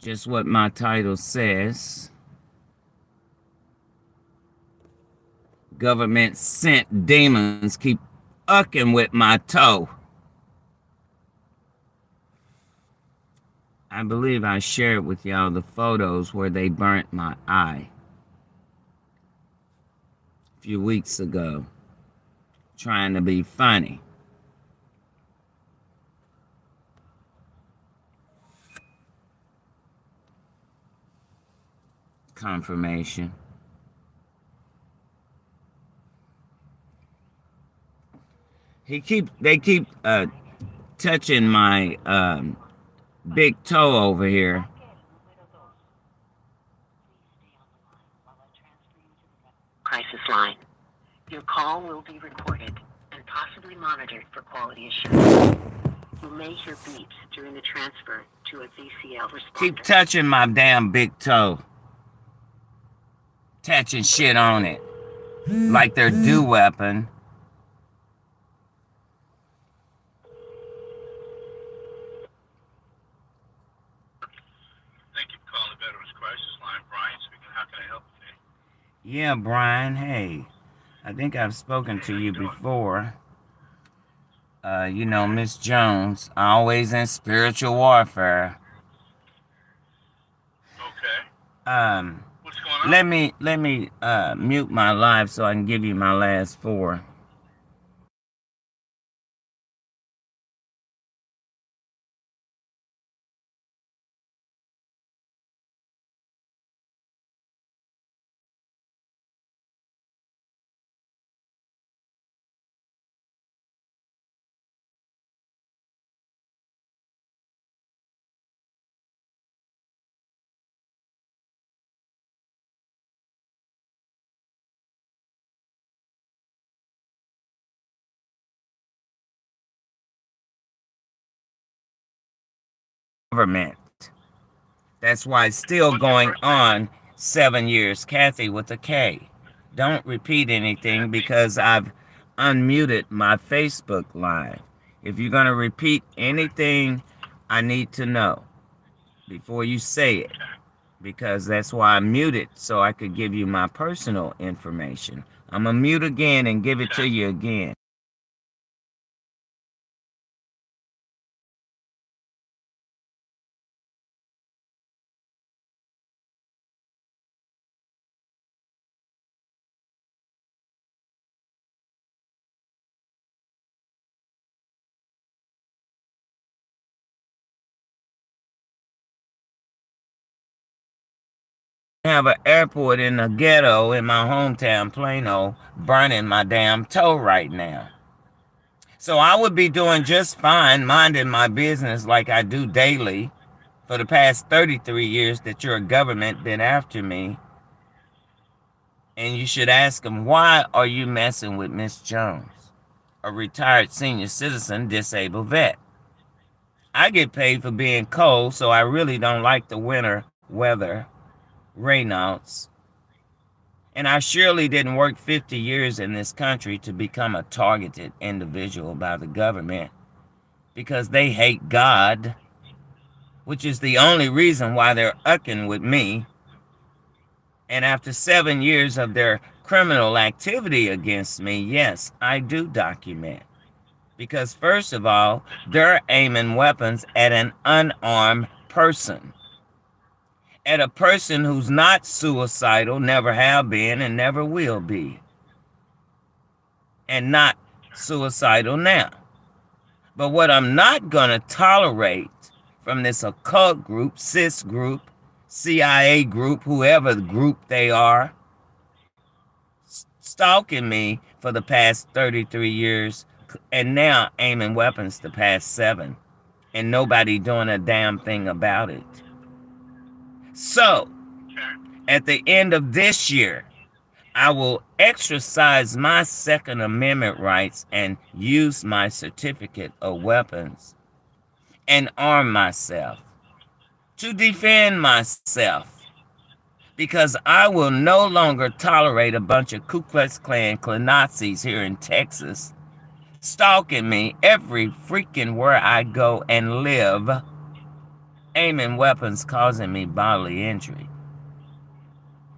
Just what my title says. Government sent demons keep ucking with my toe. I believe I shared with y'all the photos where they burnt my eye a few weeks ago, trying to be funny. Confirmation. They keep touching my big toe over here. Crisis line. Your call will be recorded and possibly monitored for quality assurance. You may hear beeps during the transfer to a ZCL responder. Keep touching my damn big toe. Touching shit on it. Like their dew weapon. Thank you for calling the Veterans Crisis Line. Brian speaking. How can I help you? Yeah, Brian, hey. I think I've spoken to you before. You know, Miss Jones, always in spiritual warfare. Okay. What's going on? Let me mute my live so I can give you my last four. Government. That's why it's still going on 7 years. Kathy with a K. Don't repeat anything because I've unmuted my Facebook Live. If you're going to repeat anything, I need to know before you say it, because that's why I muted, so I could give you my personal information. I'm going to mute again and give it to you again. I have an airport in the ghetto in my hometown, Plano, burning my damn toe right now. So I would be doing just fine minding my business like I do daily for the past 33 years that your government been after me. And you should ask them, why are you messing with Miss Jones, a retired senior citizen disabled vet? I get paid for being cold, so I really don't like the winter weather, rainouts. And I surely didn't work 50 years in this country to become a targeted individual by the government, because they hate God, which is the only reason why they're ucking with me. And after 7 years of their criminal activity against me, yes, I do document. Because first of all, they're aiming weapons at an unarmed person. At a person who's not suicidal, never have been, and never will be. And not suicidal now. But what I'm not going to tolerate from this occult group, cis group, CIA group, whoever the group they are, stalking me for the past 33 years and now aiming weapons the past 7, and nobody doing a damn thing about it. So, at the end of this year, I will exercise my Second Amendment rights and use my certificate of weapons and arm myself to defend myself, because I will no longer tolerate a bunch of Ku Klux Klan Nazis here in Texas stalking me every freaking where I go and live aiming weapons causing me bodily injury.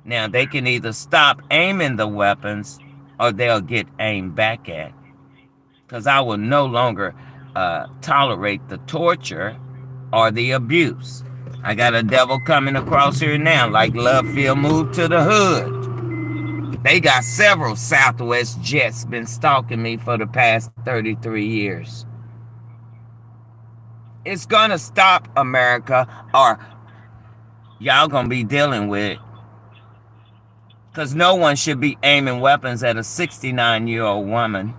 Now, they can either stop aiming the weapons or they'll get aimed back at. Because I will no longer tolerate the torture or the abuse. I got a devil coming across here now, like Love Field moved to the hood. They got several Southwest jets been stalking me for the past 33 years. It's gonna stop, America, or y'all gonna be dealing with it. Because no one should be aiming weapons at a 69-year-old woman.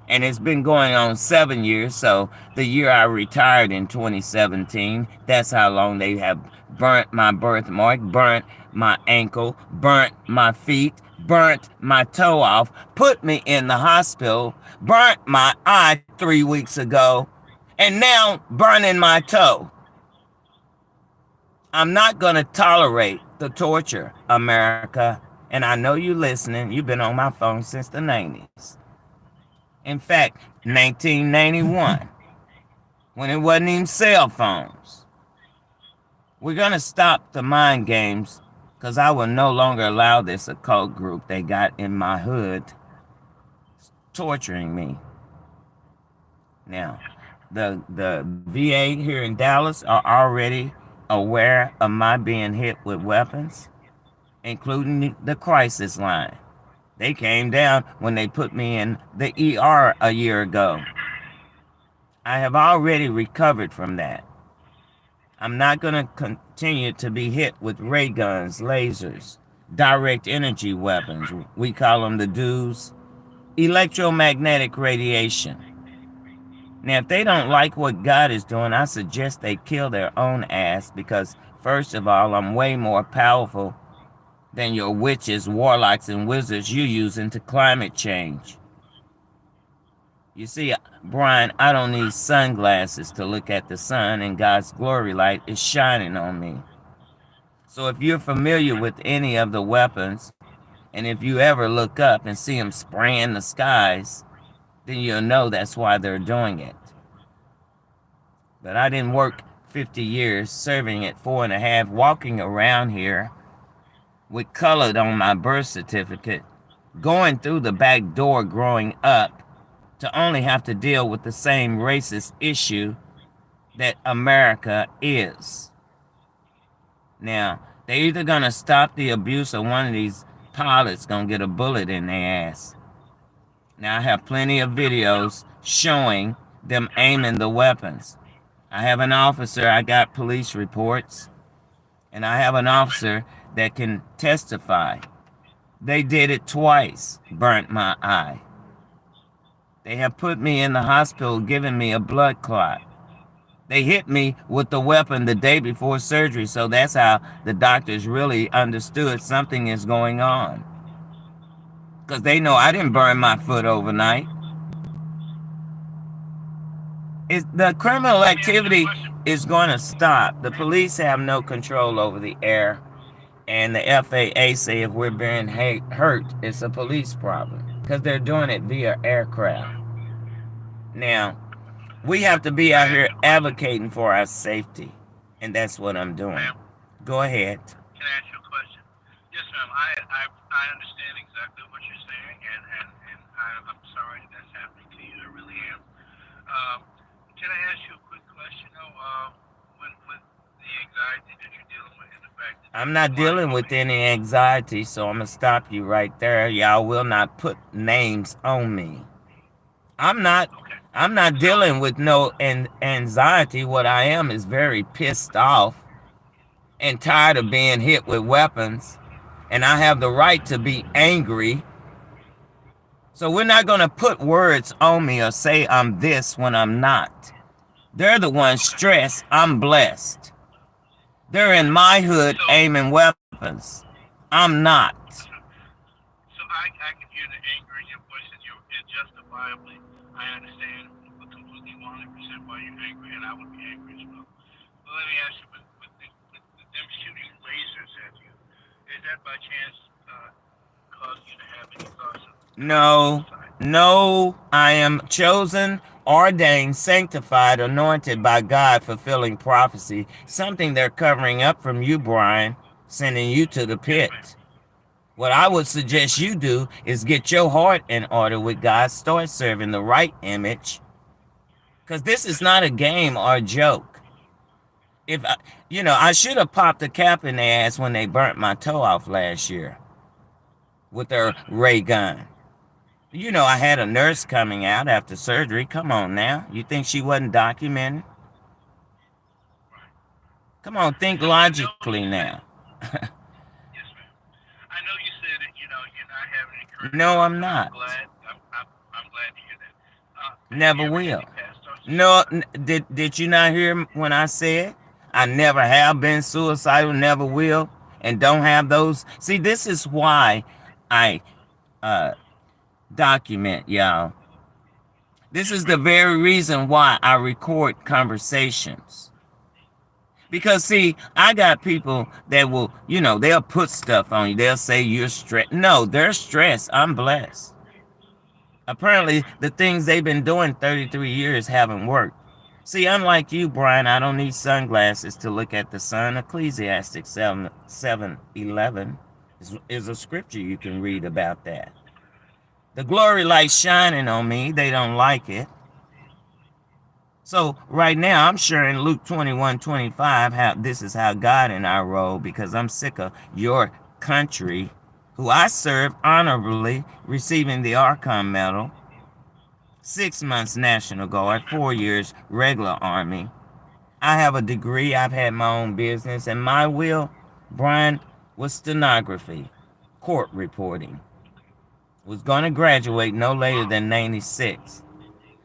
And it's been going on 7 years, so the year I retired in 2017, that's how long they have burnt my birthmark, burnt my ankle, burnt my feet, burnt my toe off, put me in the hospital, burnt my eye 3 weeks ago, and now burning my toe. I'm not going to tolerate the torture, America. And I know you're listening. You've been on my phone since the 90s. In fact, 1991, when it wasn't even cell phones. We're going to stop the mind games because I will no longer allow this occult group they got in my hood torturing me. Now, the VA here in Dallas are already aware of my being hit with weapons, including the crisis line. They came down when they put me in the ER a year ago. I have already recovered from that. I'm not going to continue to be hit with ray guns, lasers, direct energy weapons. We call them the DOs. Electromagnetic radiation. Now, if they don't like what God is doing, I suggest they kill their own ass because, first of all, I'm way more powerful than your witches, warlocks, and wizards you using to climate change. You see, Brian, I don't need sunglasses to look at the sun, and God's glory light is shining on me. So if you're familiar with any of the weapons, and if you ever look up and see them spraying the skies, then you'll know that's why they're doing it. But I didn't work 50 years serving at 4.5, walking around here with colored on my birth certificate, going through the back door growing up to only have to deal with the same racist issue that America is. Now, they're either gonna stop the abuse or one of these pilots gonna get a bullet in their ass. Now, I have plenty of videos showing them aiming the weapons. I have an officer, I got police reports, and I have an officer that can testify. They did it twice, burnt my eye. They have put me in the hospital, giving me a blood clot. They hit me with the weapon the day before surgery, so that's how the doctors really understood something is going on. Because they know I didn't burn my foot overnight. The criminal activity is going to stop. The police have no control over the air. And the FAA say if we're being hurt, it's a police problem. Because they're doing it via aircraft. Now, we have to be out here advocating for our safety. And that's what I'm doing. Go ahead. Can I ask you a question? Yes, ma'am. I understand exactly what you're saying, and I'm sorry that's happening to you. I really am. Can I ask you a quick question, though? With the anxiety that you're dealing with and the fact that I'm not dealing with any anxiety, so I'm going to stop you right there. Y'all will not put names on me. I'm not dealing with no anxiety. What I am is very pissed off and tired of being hit with weapons. And I have the right to be angry. So we're not going to put words on me or say I'm this when I'm not. They're the ones stressed. I'm blessed. They're in my hood aiming weapons. I'm not. So I can hear the anger in your voice, and you're justifiably, I understand completely 100% why you're angry, and I would be angry as well. But let me ask you, with them shooting lasers at you, is that by chance causing you to have any thoughts of No, I am chosen ordained, sanctified, anointed by God, fulfilling prophecy, something they're covering up from you, Brian, sending you to the pit. What I would suggest you do is get your heart in order with God, start serving the right image, because this is not a game or a joke. If I should have popped a cap in their ass when they burnt my toe off last year with their ray gun. I had a nurse coming out after surgery. Come on now. You think she wasn't documenting? Come on, think logically now. Yes, ma'am. I know you said that, you're not having any current. No, I'm not. I'm glad to hear that. Never will. No, did you not hear when I said I never have been suicidal, never will, and don't have those? See, this is why I document, y'all. This is the very reason why I record conversations. Because, see, I got people that will, they'll put stuff on you. They'll say you're stressed. No, they're stressed. I'm blessed. Apparently, the things they've been doing 33 years haven't worked. See, unlike you, Brian, I don't need sunglasses to look at the sun. Ecclesiastes 7:11 is a scripture you can read about that. The glory light's shining on me. They don't like it. So right now, I'm sure in Luke 21:25, this is how God and I roll, because I'm sick of your country, who I serve honorably, receiving the Archon Medal, 6 months National Guard, 4 years regular Army. I have a degree. I've had my own business, and my will, Brian, was stenography, court reporting. Was going to graduate no later than 96.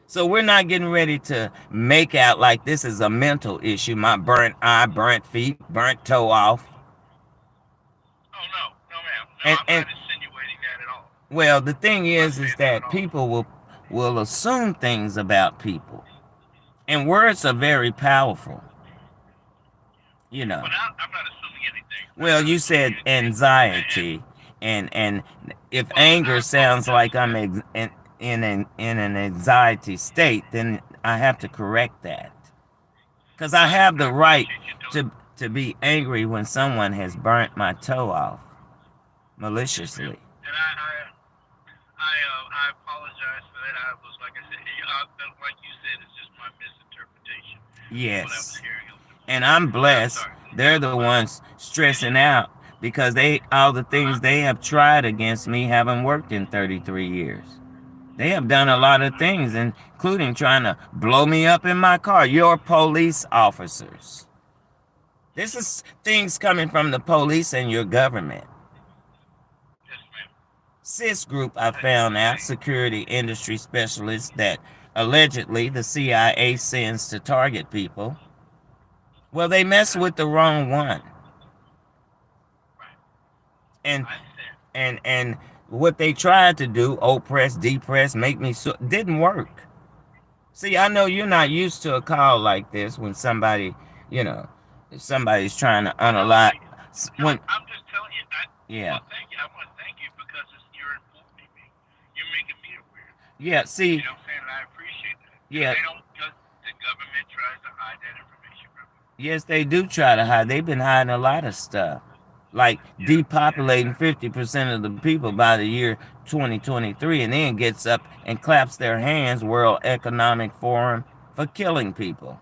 So we're not getting ready to make out like this is a mental issue. My burnt eye, burnt feet, burnt toe off. Oh, no, ma'am. No, I'm not insinuating that at all. Well, the thing is that people will assume things about people. And words are very powerful. But I'm not assuming anything. Well, you said anxiety. And if anger sounds like I'm in an anxiety state, then I have to correct that. Because I have the right to be angry when someone has burnt my toe off maliciously. And I apologize for that. I was, like I said, like you said, it's just my misinterpretation. Yes. And I'm blessed. They're the ones stressing out, because all the things they have tried against me haven't worked in 33 years. They have done a lot of things, including trying to blow me up in my car. You're police officers. This is things coming from the police and your government. Yes, ma'am. CIS Group, I found out, security industry specialists that allegedly the CIA sends to target people. Well, they mess with the wrong one. And what they tried to do, oppress, depress, make me didn't work. See, I know you're not used to a call like this when somebody, if somebody's trying to unalive. I'm just telling you. Yeah. Well, thank you. I want to thank you because you're informing me. You're making me aware. Yeah. See. You know what I'm saying? And I appreciate that. Yeah. The government tries to hide that information from me. Yes, they do try to hide. They've been hiding a lot of stuff. Like depopulating 50% of the people by the year 2023, and then gets up and claps their hands, World Economic Forum, for killing people.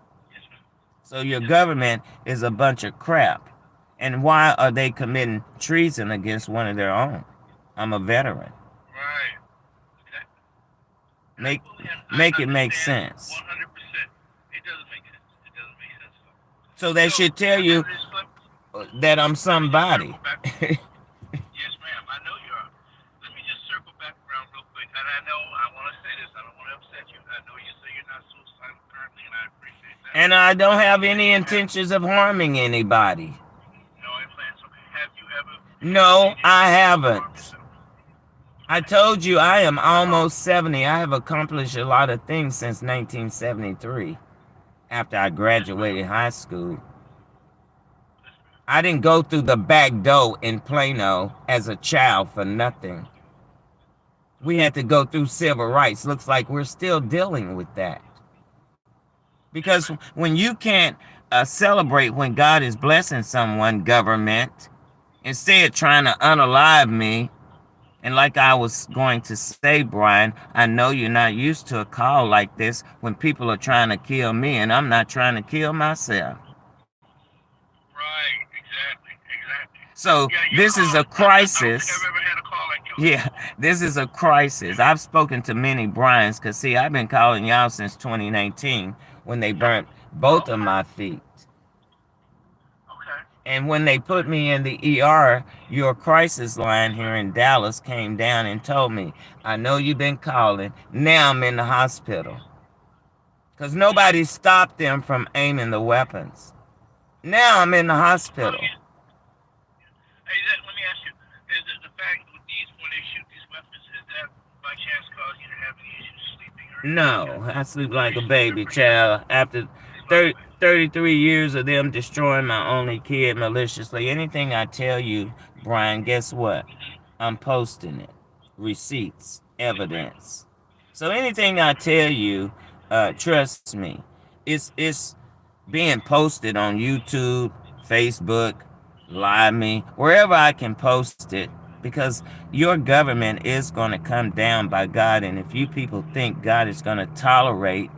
So your government is a bunch of crap. And why are they committing treason against one of their own? I'm a veteran. Right. Make it make sense. 100%. It doesn't make sense. So they should tell you that I'm somebody. Yes, ma'am. I know you are. Let me just circle back around real quick. And I want to say this. I don't want to upset you. I know you say you're not suicidal currently, and I appreciate that. And I don't have any intentions of harming anybody. No implants. Okay. Have you ever? No, I haven't. I told you I am almost 70. I have accomplished a lot of things since 1973, after I graduated high school. I didn't go through the back door in Plano as a child for nothing. We had to go through civil rights. Looks like we're still dealing with that. Because when you can't celebrate when God is blessing someone, government, instead trying to unalive me, and like I was going to say, Brian, I know you're not used to a call like this when people are trying to kill me, and I'm not trying to kill myself. Right, exactly. So Yeah, your this is call. a I don't think I've crisis. ever had a call like yours. Yeah, this is a crisis. I've spoken to many Brians because, see, I've been calling y'all since 2019 when they burnt Oh, both of my feet. okay. And when they put me in the ER, your crisis line here in Dallas came down and told me, I know you've been calling. Now I'm in the hospital. Because nobody stopped them from aiming the weapons. Now I'm in the Well, hospital. hey, let me ask you: is it the fact with these when they shoot these weapons, is that by chance cause you to have any issues sleeping or anything like No, that? I sleep Or like you a sleep there baby pretty good? child after Okay. 33 years of them destroying my only kid maliciously. Anything I tell you, Brian, guess what? I'm posting it. Receipts, Yes, ma'am. evidence. So anything I tell you, trust me, it's being posted on YouTube, Facebook, Live Me, wherever I can post it, because your government is going to come down by God. And if you people think God is going to tolerate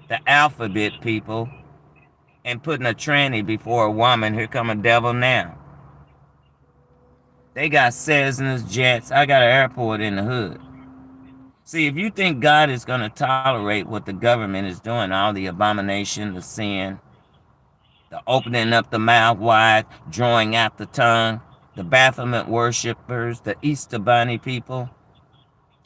the alphabet people and putting a tranny before a woman, here come a devil now. They got Cessnas, jets. I got an airport in the hood. See, if you think God is going to tolerate what the government is doing, all the abomination, the sin, the opening up the mouth wide, drawing out the tongue, the Baphomet worshippers, the Easter Bunny people,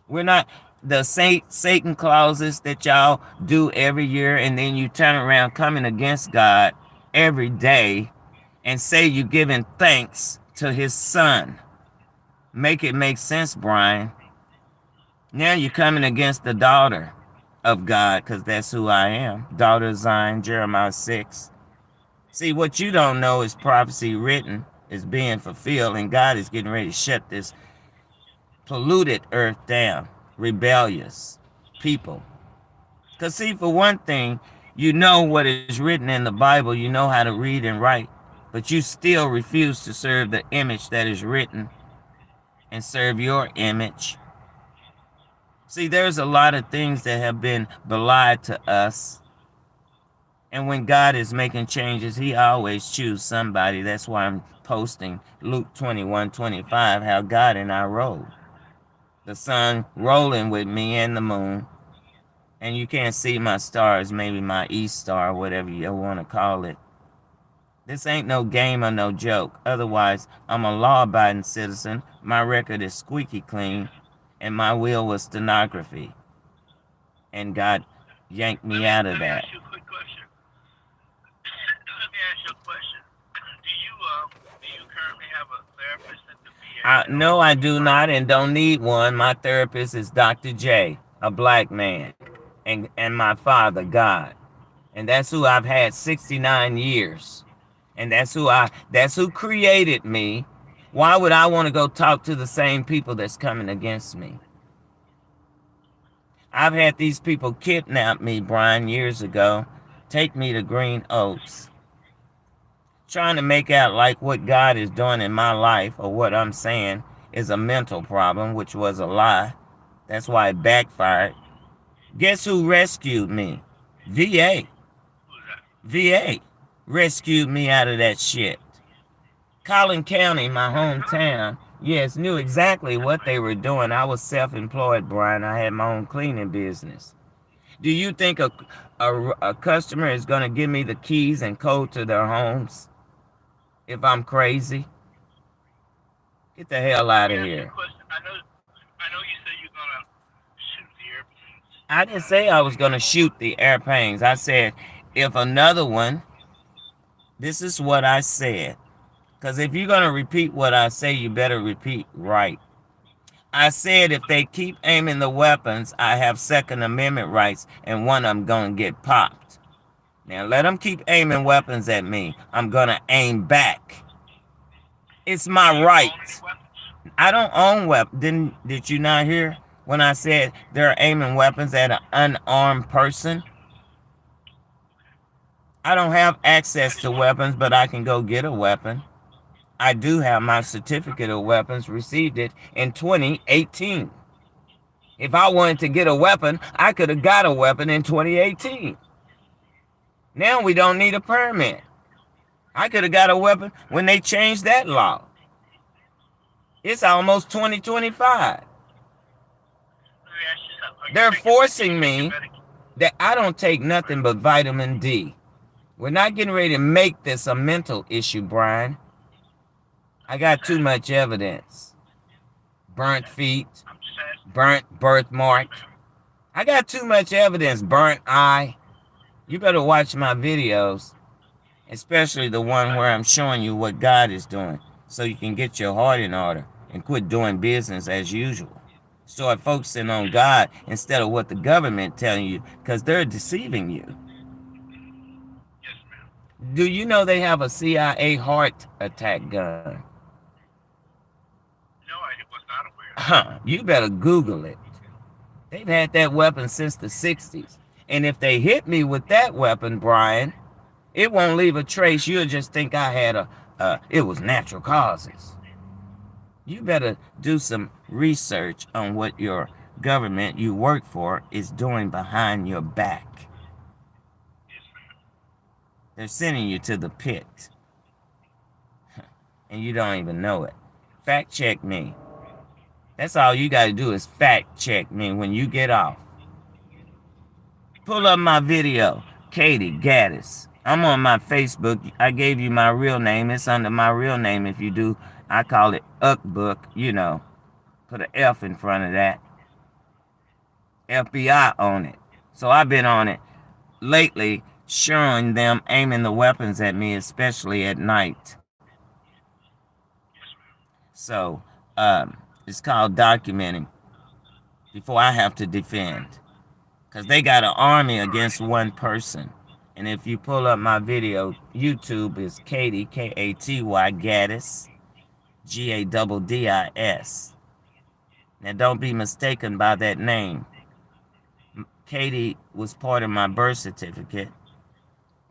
we're not the Satan clauses that y'all do every year, and then you turn around coming against God every day and say you're giving thanks to his son. Make it make sense, Brian. Now you're coming against the daughter of God, because that's who I am. Daughter of Zion, Jeremiah 6. See, what you don't know is prophecy written is being fulfilled, and God is getting ready to shut this polluted earth down. Rebellious people. Because, see, for one thing, you know what is written in the Bible, you know how to read and write, but you still refuse to serve the image that is written and serve your image. See, there's a lot of things that have been belied to us. And when God is making changes, he always chooses somebody. That's why I'm posting Luke 21:25, how God and I roll. The sun rolling with me and the moon. And you can't see my stars, maybe my east star, whatever you want to call it. This ain't no game or no joke. Otherwise, I'm a law-abiding citizen. My record is squeaky clean, and my will was stenography. And God yanked me out of Let me that. ask you a quick question. Let me ask you a question. Do you currently have a therapist at the VA? No, I do not, and don't need one. My therapist is Dr. J, a black man, and my father, God. And that's who I've had 69 years. And that's who created me. Why would I want to go talk to the same people that's coming against me? I've had these people kidnap me, Brian, years ago, take me to Green Oaks, trying to make out like what God is doing in my life or what I'm saying is a mental problem, which was a lie. That's why it backfired. Guess who rescued me? VA. Who's that? VA rescued me out of that shit. Collin County, my hometown, yes, knew exactly what they were doing. I was self-employed, Brian. I had my own cleaning business. Do you think a customer is going to give me the keys and code to their homes if I'm crazy? Get the hell out of Let me ask you a here. question. I know you said you're gonna shoot the airplanes. I didn't say I was going to shoot the airplanes. I said, if another one, this is what I said. Because if you're going to repeat what I say, you better repeat right. I said if they keep aiming the weapons, I have Second Amendment rights, and one of them going to get popped. Now, let them keep aiming weapons at me. I'm going to aim back. It's my right. I don't own weapons. Did you not hear when I said they're aiming weapons at an unarmed person? I don't have access to weapons, but I can go get a weapon. I do have my certificate of weapons, received it in 2018. If I wanted to get a weapon, I could have got a weapon in 2018. Now we don't need a permit. I could have got a weapon when they changed that law. It's almost 2025. They're forcing me that I don't take nothing but vitamin D. We're not getting ready to make this a mental issue, Brian. I got too much evidence. Burnt feet, burnt birthmark. I got too much evidence. Burnt eye. You better watch my videos, especially the one where I'm showing you what God is doing, so you can get your heart in order and quit doing business as usual. Start focusing on God instead of what the government telling you, because they're deceiving you. Yes, ma'am. Do you know they have a CIA heart attack gun? No, I was not aware. You better Google it. They've had that weapon since the 60s. And if they hit me with that weapon, Brian, it won't leave a trace. You'll just think I had it was natural causes. You better do some research on what your government you work for is doing behind your back. Yes, ma'am. They're sending you to the pit. And you don't even know it. Fact check me. That's all you got to do is fact check me when you get off. Pull up my video, Katie Gaddis. I'm on my Facebook. I gave you my real name. It's under my real name. If you do, I call it Book. You know, put an F in front of that. FBI on it. So I've been on it lately, showing them aiming the weapons at me, especially at night. So it's called documenting before I have to defend. Because they got an army against one person. And if you pull up my video, YouTube is Katie, K-A-T-Y, Gaddis, Gaddis. Now don't be mistaken by that name. Katie was part of my birth certificate.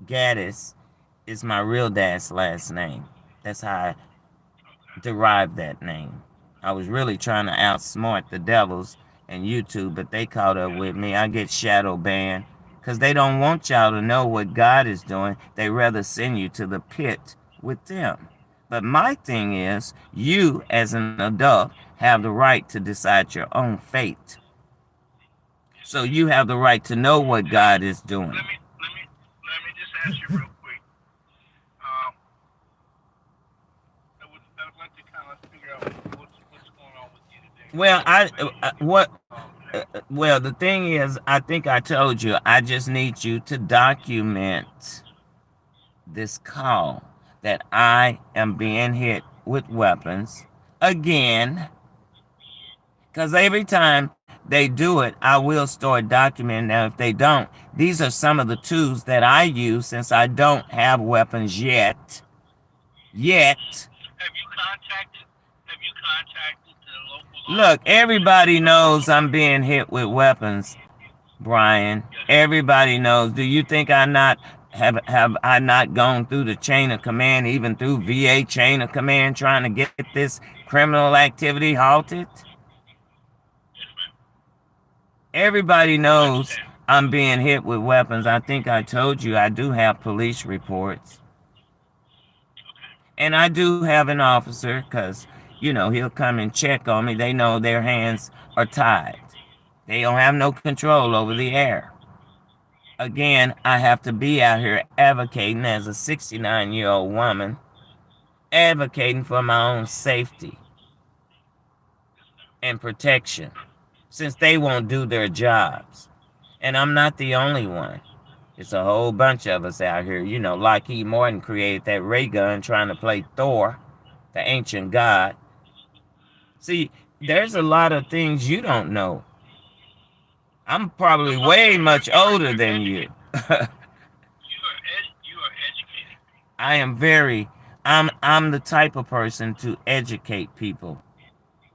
Gaddis is my real dad's last name. That's how I derived that name. I was really trying to outsmart the devils and YouTube, but they caught up with me. I get shadow banned because they don't want y'all to know what God is doing. They rather send you to the pit with them. But my thing is, you as an adult have the right to decide your own fate. So you have the right to know what God is doing. Let me just ask you real quick. I would like to kind of figure out what's going on with you today. Well, the thing is, I think I told you, I just need you to document this call that I am being hit with weapons again. Because every time they do it, I will start documenting. Now, if they don't, these are some of the tools that I use since I don't have weapons yet. Have you contacted the local Look, everybody knows I'm being hit with weapons, Brian. Everybody knows. Do you think I not have I not gone through the chain of command, even through VA chain of command, trying to get this criminal activity halted? Everybody knows I'm being hit with weapons. I think I told you I do have police reports. And I do have an officer, because, you know, he'll come and check on me. They know their hands are tied. They don't have no control over the air. Again, I have to be out here advocating as a 69-year-old woman, advocating for my own safety and protection, since they won't do their jobs. And I'm not the only one. It's a whole bunch of us out here. You know, Lockheed Martin created that ray gun trying to play Thor, the ancient god. See, there's a lot of things you don't know. I'm probably way much older than you. You are educating me. I'm the type of person to educate people.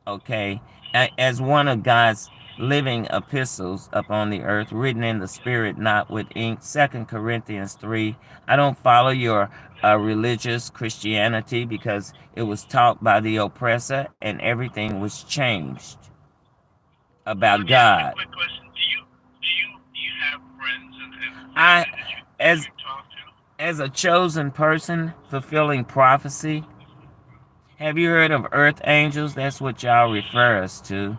Okay? As one of God's, living epistles upon the earth, written in the spirit, not with ink. 2 Corinthians 3. I don't follow your religious Christianity because it was taught by the oppressor and everything was changed about Let me ask you a God. quick question. Do you have friends and I, family that as you talk to? as a chosen person fulfilling prophecy, have you heard of earth angels? That's what y'all refer us to.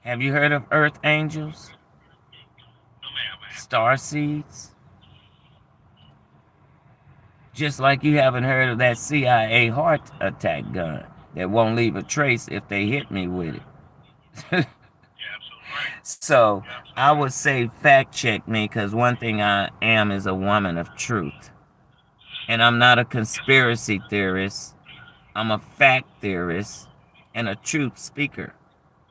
Have you heard of earth angels? No, ma'am. I have Star seeds? Just like you haven't heard of that CIA heart attack gun that won't leave a trace if they hit me with it. You're absolutely right. So You're absolutely I right. would say fact check me, because one thing I am is a woman of truth. And I'm not a conspiracy theorist. I'm a fact theorist and a truth speaker.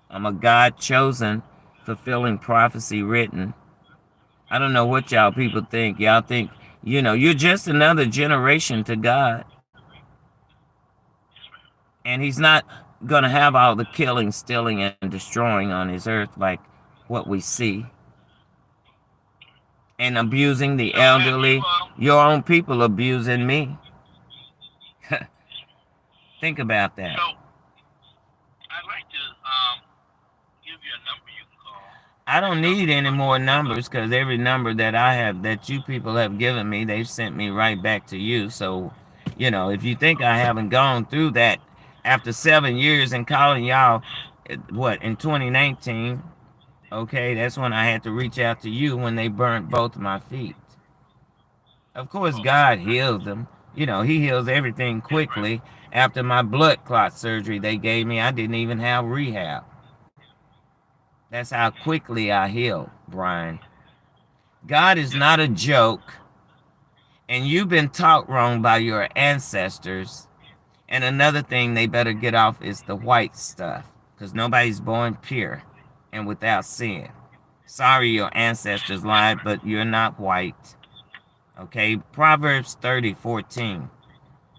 I'm a God chosen, fulfilling prophecy written. I don't know what y'all people think. Y'all think, you're just another generation to God. And he's not going to have all the killing, stealing, and destroying on his earth like what we see. And abusing the So have you, elderly. Your own people abusing me. Think about that. so I'd like to give you a number you can call. I don't need any more numbers, because every number that I have, that you people have given me, they've sent me right back to you. So, if you think I haven't gone through that after 7 years and calling y'all, in 2019, okay, that's when I had to reach out to you when they burnt both my feet. Of course, God heals them. He heals everything quickly. After my blood clot surgery they gave me, I didn't even have rehab. That's how quickly I heal, Brian. God is not a joke, and you've been taught wrong by your ancestors. And another thing they better get off is the white stuff, because nobody's born pure and without sin. Sorry your ancestors lied, but you're not white. Okay, Proverbs 30:14.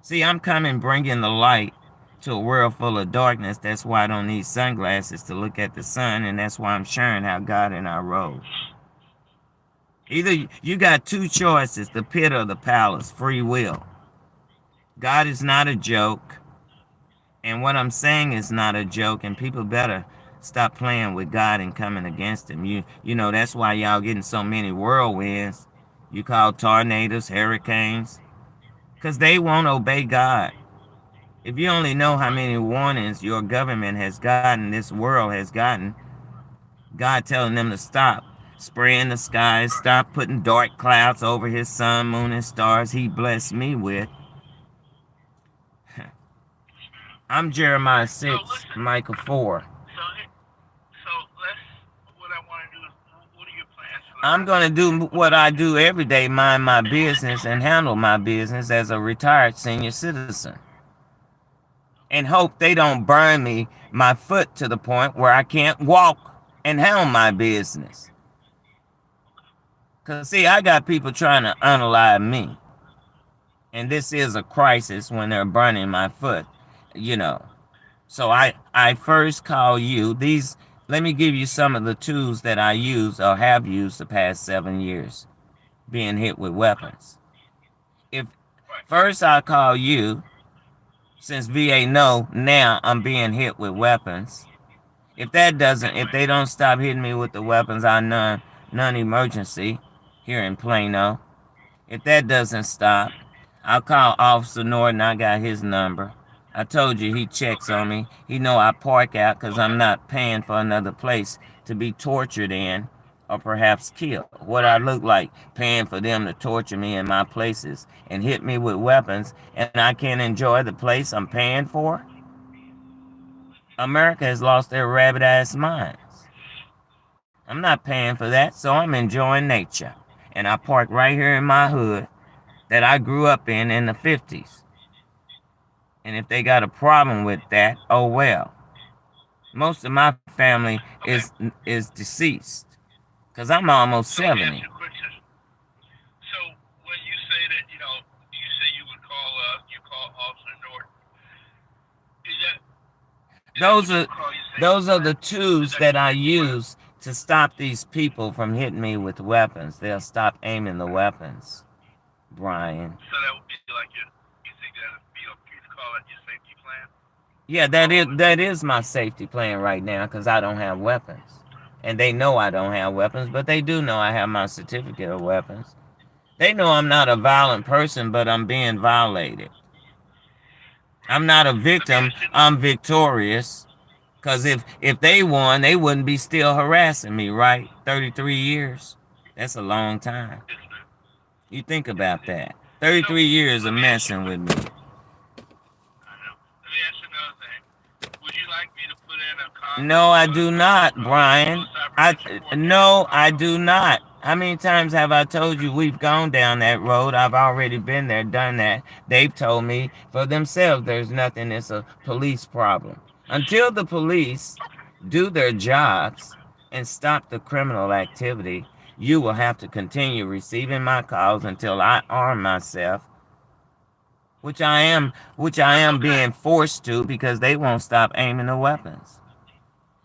See, I'm coming bringing the light to a world full of darkness. That's why I don't need sunglasses to look at the sun, and that's why I'm sharing how God and I roll. Either you got two choices, the pit or the palace, free will. God is not a joke, and what I'm saying is not a joke, and people better stop playing with God and coming against him. That's why y'all getting so many whirlwinds. You call tornadoes, hurricanes, because they won't obey God. If you only know how many warnings your government has gotten, this world has gotten, God telling them to stop spraying the skies, stop putting dark clouds over his sun, moon, and stars he blessed me with. I'm Jeremiah 6, Micah 4. So what I want to do is, what are your plans for I'm going to do what I do every day, mind my business and handle my business as a retired senior citizen. And hope they don't burn me, my foot, to the point where I can't walk and handle my business. Because, see, I got people trying to unalive me. And this is a crisis when they're burning my foot, So I first call you. Let me give you some of the tools that I use or have used the past 7 years, being hit with weapons. First I call you, since VA know now I'm being hit with weapons. If they don't stop hitting me with the weapons, I non-emergency here in Plano. If that doesn't stop, I'll call Officer Norton. I got his number. I told you he checks on me. He know I park out because I'm not paying for another place to be tortured in or perhaps killed. What I look like paying for them to torture me in my places and hit me with weapons, and I can't enjoy the place I'm paying for? America has lost their rabbit-ass minds. I'm not paying for that, so I'm enjoying nature. And I park right here in my hood that I grew up in the 50s. And if they got a problem with that, oh well. Most of my family is deceased, because I'm almost 70. So when you say that, you say you would call Officer Norton, Those are Those are the tools that I use to stop these people from hitting me with weapons. They'll stop aiming the weapons, Brian. So that would be like you think that would be, you call it your safety plan? Yeah, that is my safety plan right now because I don't have weapons. And they know I don't have weapons, but they do know I have my certificate of weapons. They know I'm not a violent person, but I'm being violated. I'm not a victim, I'm victorious. Because if they won, they wouldn't be still harassing me, right? 33 years. That's a long time. You think about that. 33 years of messing with me. I know. Let me ask you another thing. Would you like me to put in a comment? No, I do not, Brian. No, I do not. How many times have I told you we've gone down that road? I've already been there, done that. They've told me for themselves there's nothing. It's a police problem. Until the police do their jobs and stop the criminal activity, you will have to continue receiving my calls until I arm myself, which I am being forced to because they won't stop aiming the weapons.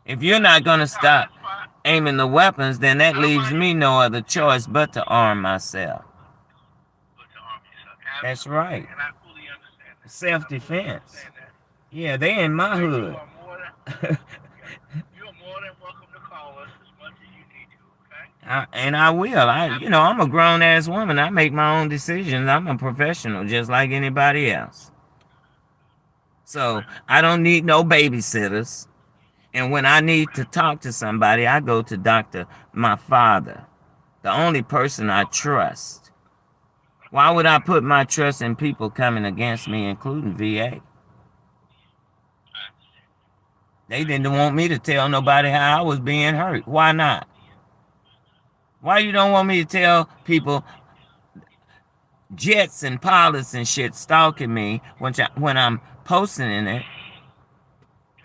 If you're not going to stop aiming the weapons, then that leaves me no other choice but to arm myself. That's right. Self-defense. Yeah, they in my hood. You are more than welcome to call us as much as you need to, okay? And I will. I'm a grown-ass woman. I make my own decisions. I'm a professional just like anybody else. So I don't need no babysitters. And when I need to talk to somebody, I go to my father, the only person I trust. Why would I put my trust in people coming against me, including VA? They didn't want me to tell nobody how I was being hurt. Why not? Why you don't want me to tell people jets and pilots and shit stalking me when I'm posting in it?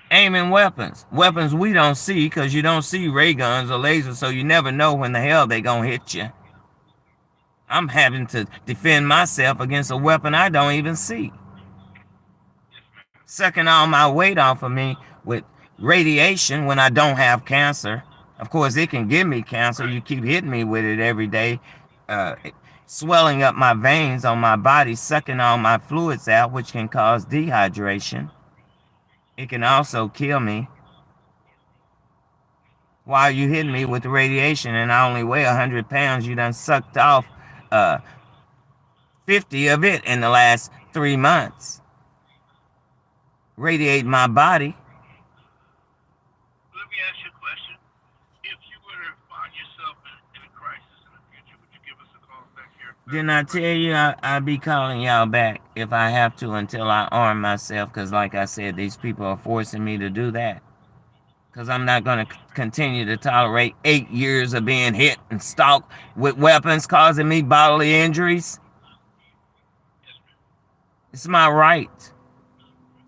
Aiming weapons we don't see because you don't see ray guns or lasers, so you never know when the hell they gonna hit you. I'm having to defend myself against a weapon I don't even see. Sucking all my weight off of me with radiation when I don't have cancer. Of course, it can give me cancer. You keep hitting me with it every day, swelling up my veins on my body, sucking all my fluids out, which can cause dehydration. It can also kill me. While you hitting me with the radiation and I only weigh 100 pounds, you done sucked off 50 of it in the last 3 months. Radiate my body. Let me ask you a question. If you were to find yourself in a crisis in the future, would you give us a call back here? Didn't I tell you I'll be calling y'all back if I have to until I arm myself? Because like I said, these people are forcing me to do that. Because I'm not going to continue to tolerate 8 years of being hit and stalked with weapons causing me bodily injuries. It's my right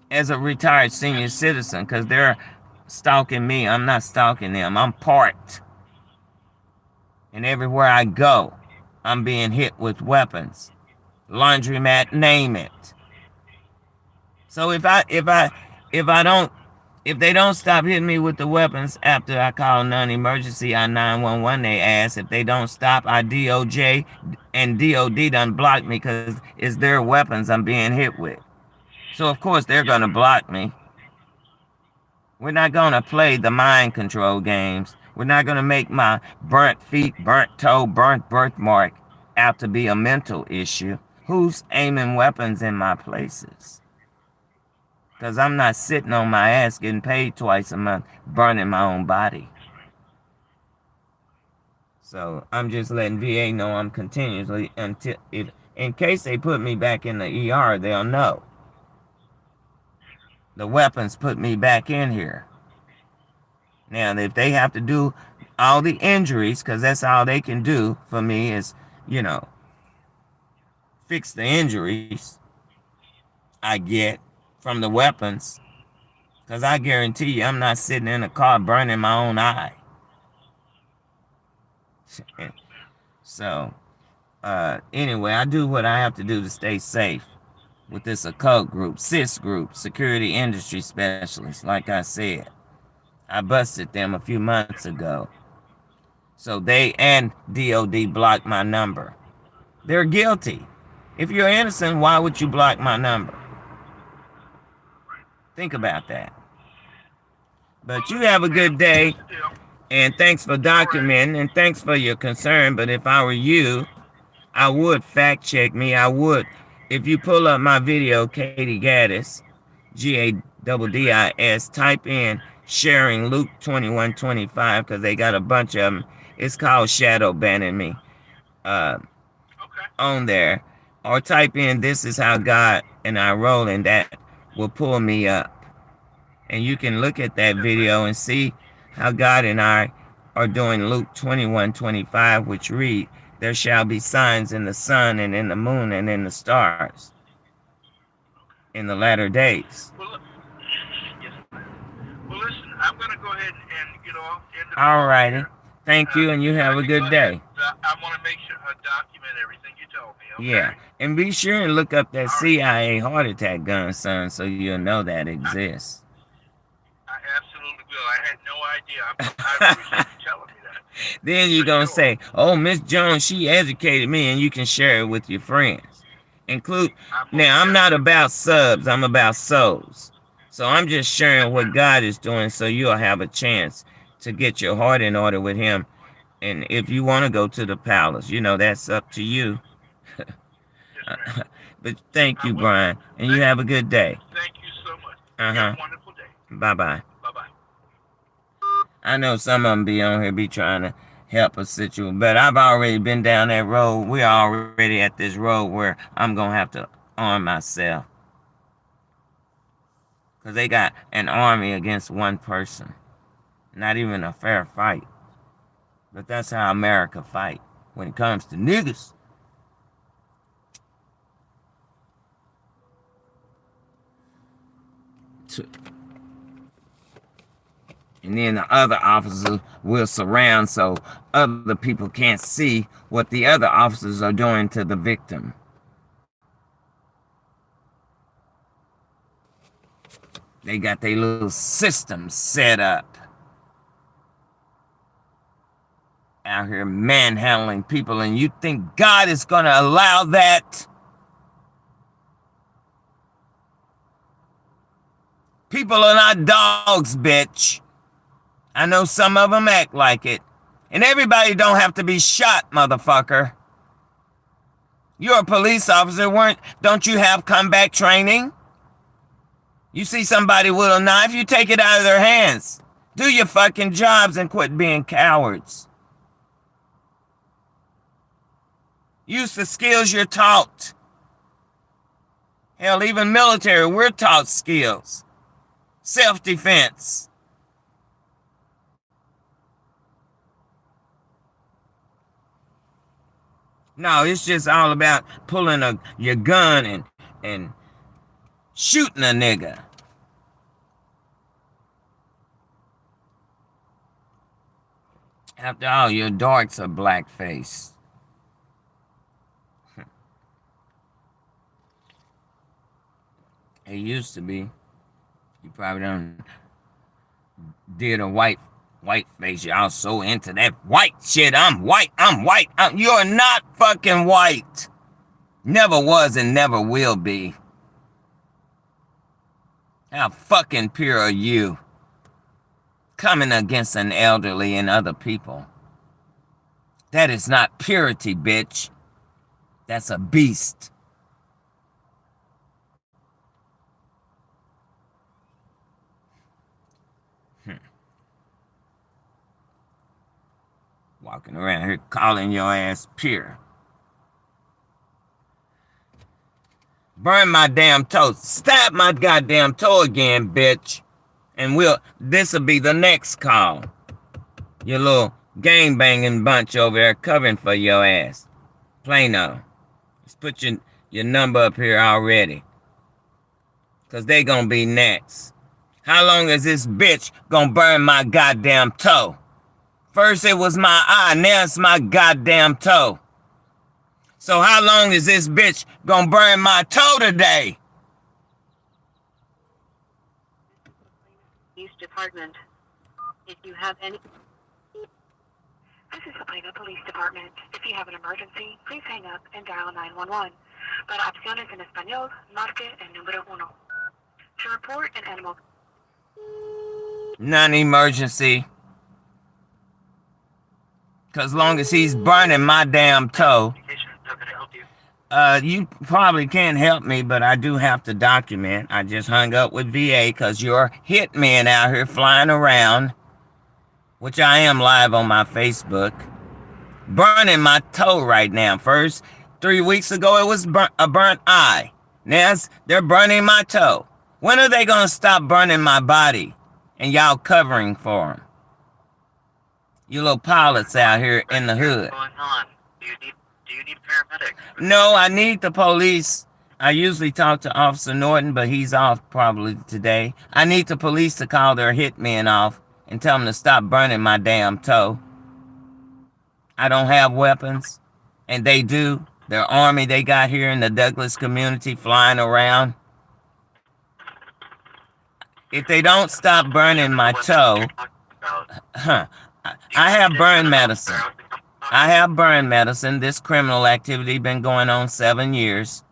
as a retired senior citizen because they're stalking me. I'm not stalking them. I'm parked. And everywhere I go, I'm being hit with weapons. Laundromat, name it. So if they don't stop hitting me with the weapons after I call non-emergency on 911, they ask. If they don't stop, I DOJ and DOD done blocked me because it's their weapons I'm being hit with. So of course they're gonna block me. We're not gonna play the mind control games. We're not gonna make my burnt feet, burnt toe, burnt birthmark out to be a mental issue. Who's aiming weapons in my places? Because I'm not sitting on my ass getting paid twice a month, burning my own body. So I'm just letting VA know I'm continuously, in case they put me back in the ER, they'll know. The weapons put me back in here. Now, if they have to do all the injuries, because that's all they can do for me is, fix the injuries I get from the weapons, because I guarantee you I'm not sitting in a car burning my own eye. So anyway, I do what I have to do to stay safe with this occult group, CIS group, security industry specialist, like I said. I busted them a few months ago. So they and DOD blocked my number. They're guilty. If you're innocent, why would you block my number? Think about that. But you have a good day, and thanks for documenting, and thanks for your concern. But if I were you, I would fact check me. I would. If you pull up my video, Katie Gaddis, GADDIS, type in sharing Luke 21:25, because they got a bunch of them. It's called shadow banning me on there. Or type in this is how God and I roll, and that will pull me up. And you can look at that video and see how God and I are doing Luke 21:25, which read, there shall be signs in the sun and in the moon and in the stars in the latter days. Well, yes. Well, listen, I'm going to go ahead and get off. All righty. Thank you, and you have a good day. I want to make sure I document everything you told me, okay? Yeah, and be sure and look up that CIA heart attack gun, son, so you'll know that exists. I absolutely will. I had no idea. I appreciate you telling me that. Then you're going to say, oh, Miss Jones, she educated me, and you can share it with your friends. Now, I'm not about subs. I'm about souls. So I'm just sharing what God is doing so you'll have a chance to get your heart in order with him. And if you want to go to the palace, you know, that's up to you. But thank you, Brian, and you have a good day. Thank you so much. Have a wonderful day. Bye-bye. Bye-bye. I know some of them be on here be trying to help a situation, but I've already been down that road. We're already at this road where I'm going to have to arm myself. Because they got an army against one person. Not even a fair fight. But that's how America fight when it comes to niggas. And then the other officers will surround so other people can't see what the other officers are doing to the victim. They got their little system set up. Out here manhandling people, and you think God is going to allow that? People are not dogs, bitch. I know some of them act like it. And everybody don't have to be shot, motherfucker. You're a police officer, don't you have combat training? You see somebody with a knife, you take it out of their hands. Do your fucking jobs and quit being cowards. Use the skills you're taught. Hell, even military, we're taught skills. Self-defense. No, it's just all about pulling your gun and shooting a nigga. After all, your darts are blackface. It used to be. You probably done did a white face. Y'all so into that white shit. I'm white. You're not fucking white. Never was and never will be. How fucking pure are you? Coming against an elderly and other people. That is not purity, bitch. That's a beast. Walking around here calling your ass pure. Burn my damn toe. Stab my goddamn toe again, bitch. And this'll be the next call. Your little gang banging bunch over there covering for your ass. Plano. Let's put your number up here already. Cause they gonna be next. How long is this bitch gonna burn my goddamn toe? First it was my eye, now it's my goddamn toe. So how long is this bitch gonna burn my toe today? Police Department. If you have any... This is the Plano Police Department. If you have an emergency, please hang up and dial 911. Para opciones en español, marque el número 1. To report an animal... Non-emergency. Because long as he's burning my damn toe, How can I help you? you probably can't help me, but I do have to document. I just hung up with VA because your hitmen out here flying around, which I am live on my Facebook, burning my toe right now. First, 3 weeks ago, it was a burnt eye. Now they're burning my toe. When are they going to stop burning my body and y'all covering for them? You little pilots out here in the hood. What's going on? Do you need paramedics? No, I need the police. I usually talk to Officer Norton, but he's off probably today. I need the police to call their hitmen off and tell them to stop burning my damn toe. I don't have weapons, and they do. Their army they got here in the Douglas community flying around. If they don't stop burning my toe, I have burn medicine. I have burn medicine. This criminal activity been going on 7 years.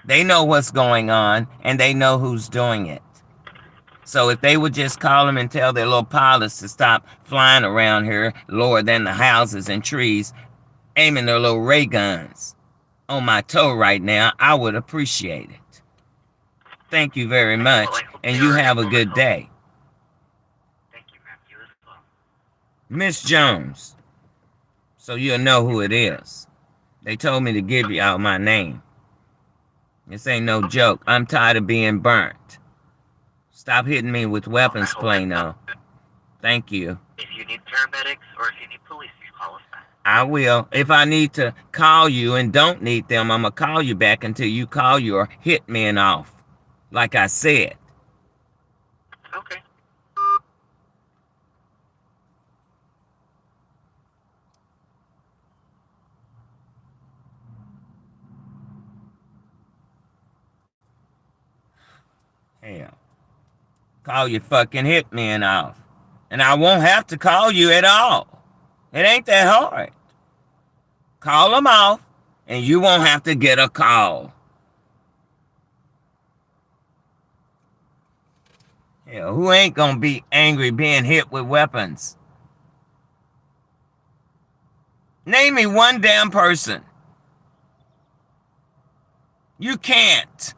They know what's going on, and they know who's doing it. So if they would just call them and tell their little pilots to stop flying around here lower than the houses and trees, aiming their little ray guns on my toe right now, I would appreciate it. Thank you very much, and you have a good day. Thank you, ma'am. You as well. Miss Jones, so you'll know who it is. They told me to give you out my name. This ain't no joke. I'm tired of being burnt. Stop hitting me with weapons, Plano. Thank you. If you need paramedics or if you need police, you call us back. I will. If I need to call you and don't need them, I'm going to call you back until you call your hitmen off. Like I said. Okay. Hell. Call your fucking hitmen off. And I won't have to call you at all. It ain't that hard. Call them off, and you won't have to get a call. Hell, who ain't gonna be angry being hit with weapons? Name me one damn person. You can't.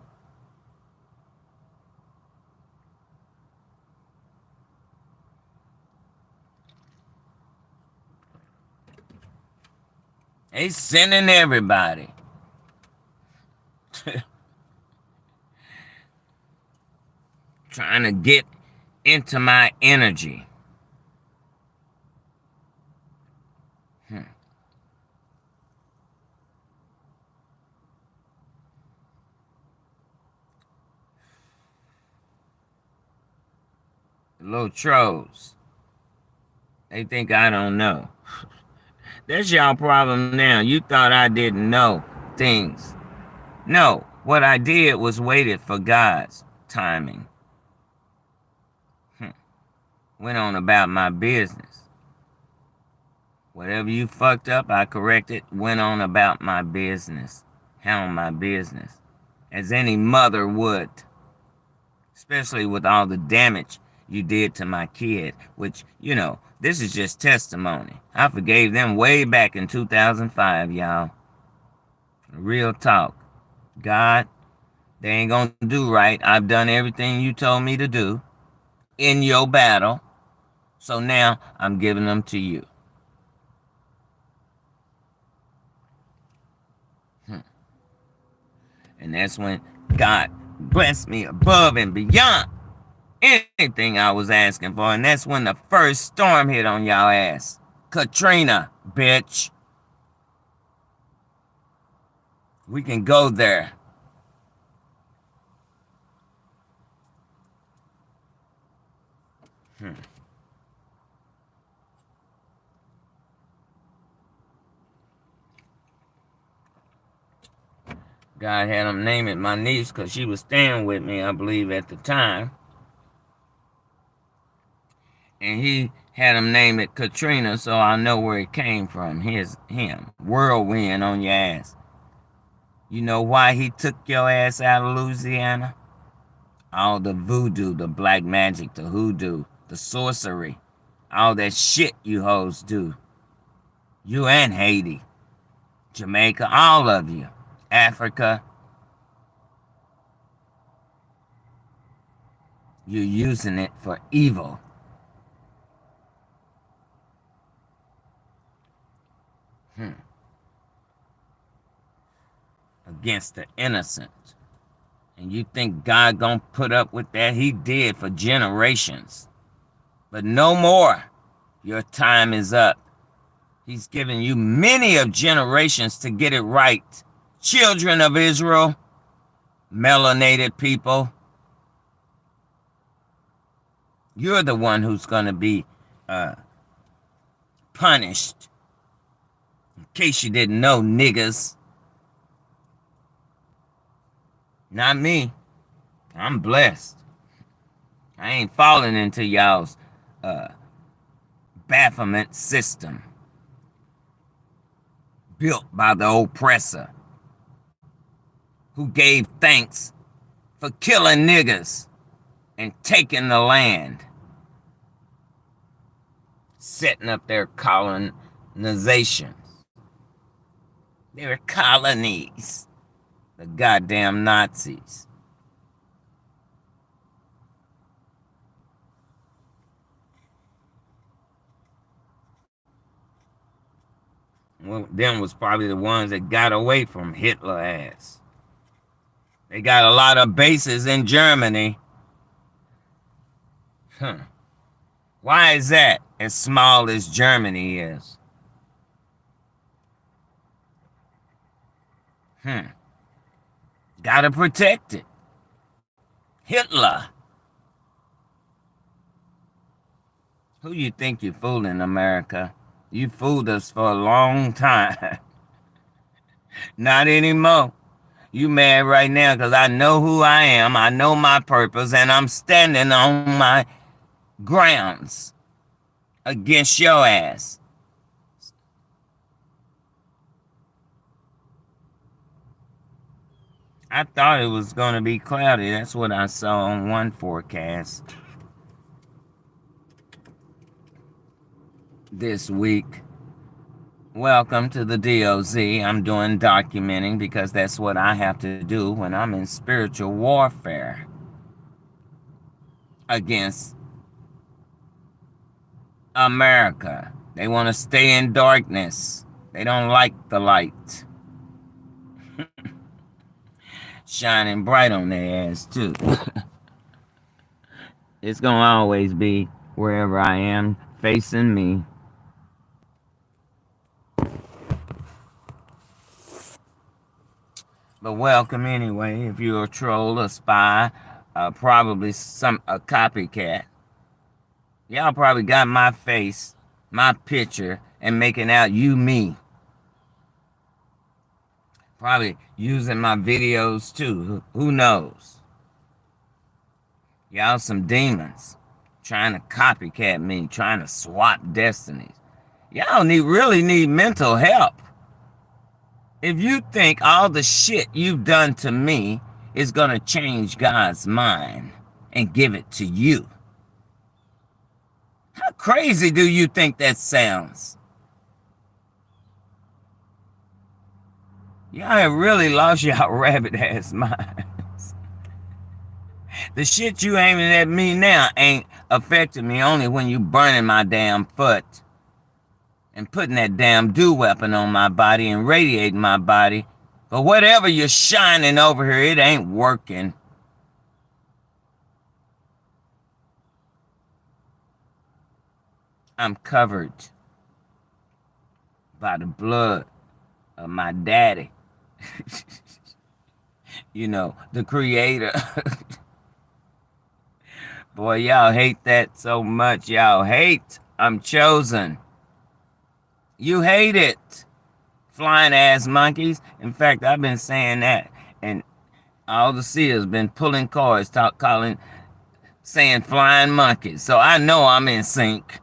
They sending everybody. Trying to get into my energy. Little trolls. They think I don't know. That's y'all problem now. You thought I didn't know things. No, what I did was waited for God's timing. Went on about my business. Whatever you fucked up, I corrected. Went on about my business. Handled my business. As any mother would. Especially with all the damage you did to my kid. Which, you know, this is just testimony. I forgave them way back in 2005, y'all. Real talk. God, they ain't gonna do right. I've done everything you told me to do in your battle. So now I'm giving them to you. And that's when God blessed me above and beyond anything I was asking for. And that's when the first storm hit on y'all ass. Katrina, bitch. We can go there. God had him name it my niece because she was staying with me, I believe, at the time. And he had him name it Katrina, so I know where it came from. Here's him. Whirlwind on your ass. You know why he took your ass out of Louisiana? All the voodoo, the black magic, the hoodoo, the sorcery, all that shit you hoes do. You and Haiti, Jamaica, all of you. Africa. You're using it for evil. Against the innocent. And you think God gonna put up with that? He did for generations. But no more. Your time is up. He's given you many of generations to get it right. Children of Israel, melanated people, you're the one who's going to be punished. In case you didn't know, niggas. Not me. I'm blessed. I ain't falling into y'all's Baphomet system built by the oppressor who gave thanks for killing niggas and taking the land, setting up their colonizations, their colonies, the goddamn Nazis. Well, them was probably the ones that got away from Hitler ass. They got a lot of bases in Germany. Why is that as small as Germany is? Gotta protect it. Hitler. Who you think you're fooling, America? You fooled us for a long time. Not anymore. You mad right now because I know who I am. I know my purpose, and I'm standing on my grounds against your ass. I thought it was going to be cloudy. That's what I saw on one forecast this week. Welcome to the DOZ. I'm doing documenting because that's what I have to do when I'm in spiritual warfare against America. They want to stay in darkness. They don't like the light. Shining bright on their ass, too. It's going to always be wherever I am, facing me. But welcome anyway. If you're a troll, a spy, probably a copycat. Y'all probably got my face, my picture, and making out you me. Probably using my videos too. Who knows? Y'all some demons trying to copycat me, trying to swap destinies. Y'all really need mental help. If you think all the shit you've done to me is going to change God's mind and give it to you, how crazy do you think that sounds? Y'all have really lost y'all rabbit ass minds. The shit you aiming at me now ain't affecting me only when you burning my damn foot and putting that damn dew weapon on my body and radiating my body. But whatever you're shining over here, it ain't working. I'm covered by the blood of my daddy. You know, the creator. Boy, y'all hate that so much. Y'all hate I'm chosen. You hate it. Flying ass monkeys. In fact, I've been saying that. And all the seers been pulling cards, calling saying flying monkeys. So I know I'm in sync.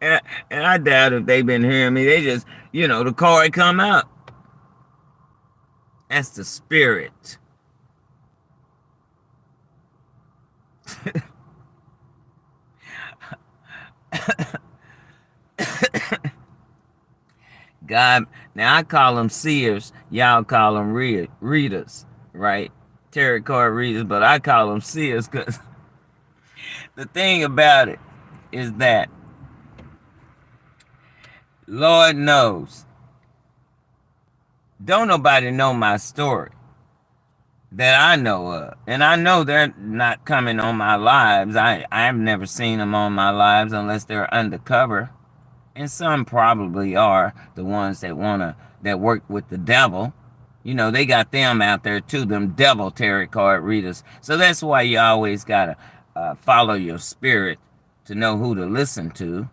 and, and I doubt if they've been hearing me. They just, the card come out. That's the spirit. God, now I call them seers. Y'all call them readers, right? Tarot card readers, but I call them seers because the thing about it is that Lord knows, don't nobody know my story that I know of. And I know they're not coming on my lives. I've never seen them on my lives unless they're undercover. And some probably are the ones that work with the devil. They got them out there too, them devil tarot card readers. So that's why you always gotta follow your spirit to know who to listen to.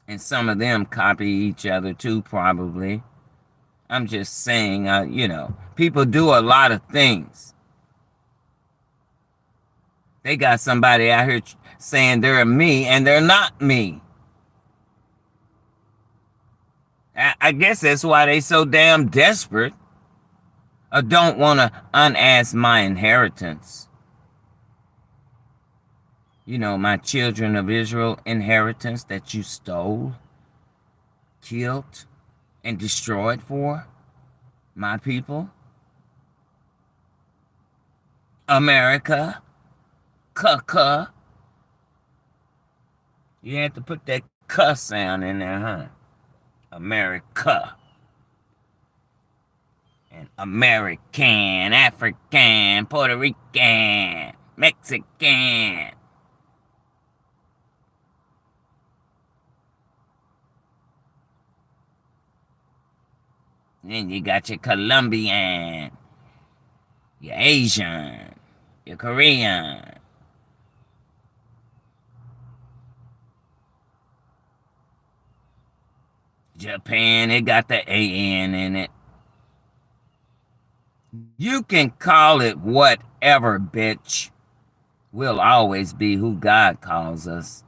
And some of them copy each other too, probably. I'm just saying, people do a lot of things. They got somebody out here saying they're me and they're not me. I guess that's why they so damn desperate or don't want to unask my inheritance. My children of Israel inheritance that you stole, killed, and destroyed for my people. America. Cuh. You have to put that cuh sound in there, huh? America. And American, African, Puerto Rican, Mexican. Then you got your Colombian, your Asian, your Korean. Japan, it got the AN in it. You can call it whatever, bitch. We'll always be who God calls us.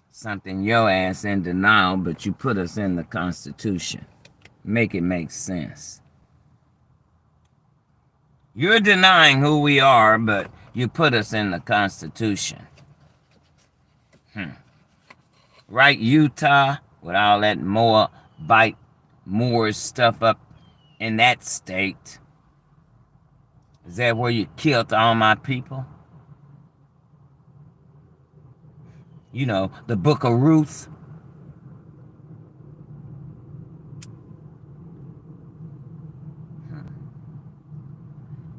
Something your ass in denial, but you put us in the Constitution. Make it make sense. You're denying who we are, but you put us in the Constitution. Right, Utah, with all that Moors stuff up in that state. Is that where you killed all my people? The Book of Ruth.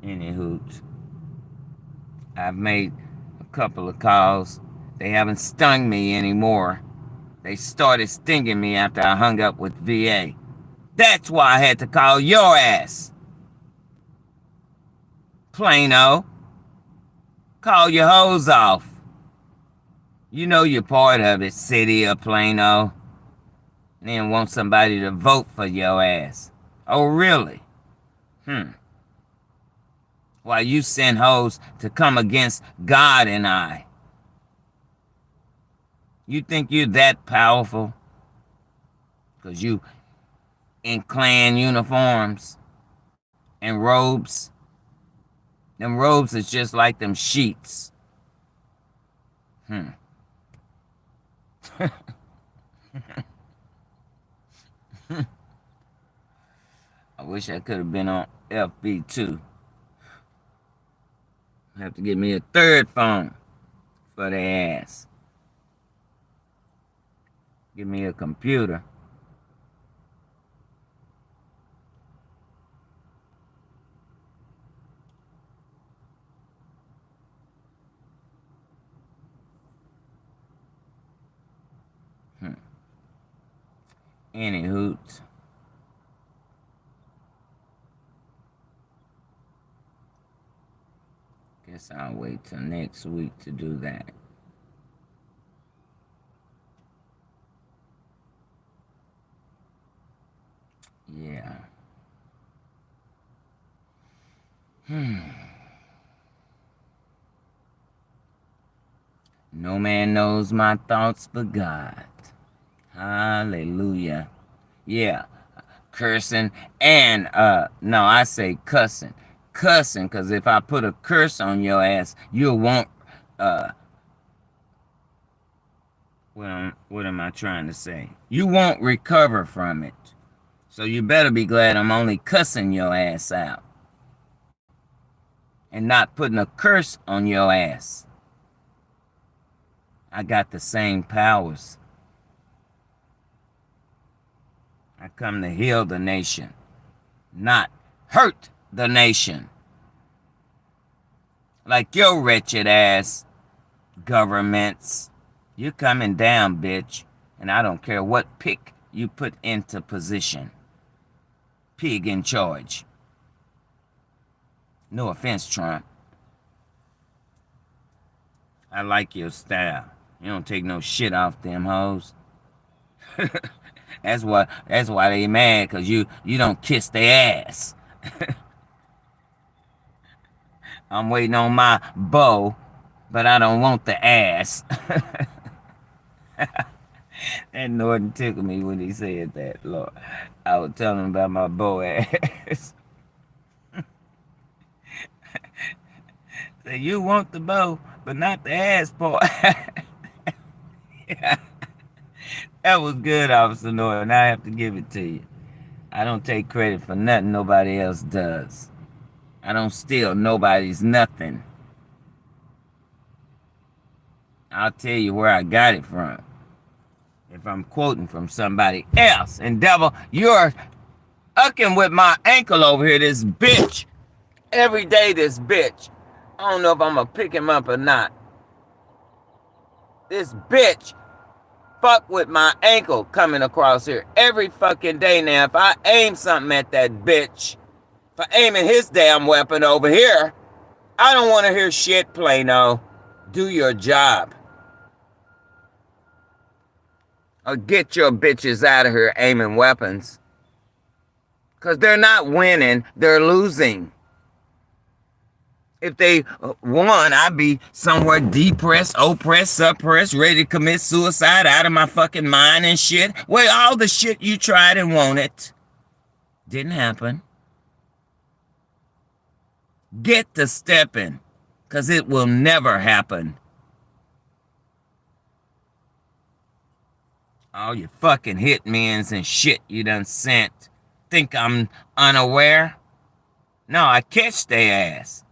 Anywho, I've made a couple of calls. They haven't stung me anymore. They started stinging me after I hung up with VA. That's why I had to call your ass. Plano. Call your hoes off. You're part of it, city of Plano. Then want somebody to vote for your ass. Oh, really? While you send hoes to come against God and I. You think you're that powerful? Because you in Klan uniforms and robes. Them robes is just like them sheets. I wish I could have been on FB too. I have to get me a third phone for the ass. Give me a computer. Anywho, guess I'll wait till next week to do that. No man knows my thoughts but God. Hallelujah. Yeah. Cursing and no, I say cussing. Cussing, because if I put a curse on your ass, you won't what am I trying to say? You won't recover from it. So you better be glad I'm only cussing your ass out and not putting a curse on your ass. I got the same powers. I come to heal the nation, not hurt the nation. Like your wretched ass governments. You're coming down, bitch. And I don't care what pick you put into position. Pig in charge. No offense, Trump. I like your style. You don't take no shit off them hoes. That's why they mad, cause you don't kiss their ass. I'm waiting on my bow, but I don't want the ass. That Norton tickled me when he said that, Lord. I was telling him about my bow ass. Say, you want the bow, but not the ass part. Yeah. That was good, Officer Norton. I have to give it to you. I don't take credit for nothing nobody else does. I don't steal nobody's nothing. I'll tell you where I got it from. If I'm quoting from somebody else. And devil, you're ucking with my ankle over here, this bitch. Every day, this bitch. I don't know if I'm going to pick him up or not. This bitch fuck with my ankle coming across here every fucking day now. If I aim something at that bitch, if I aiming his damn weapon over here, I don't want to hear shit, Plano. Do your job. Or get your bitches out of here aiming weapons. Because they're not winning, they're losing. If they won, I'd be somewhere depressed, oppressed, suppressed, ready to commit suicide, out of my fucking mind and shit. Well, all the shit you tried and wanted didn't happen. Get to stepping, because it will never happen. All your fucking hitmans and shit you done sent. Think I'm unaware? No, I catch their ass.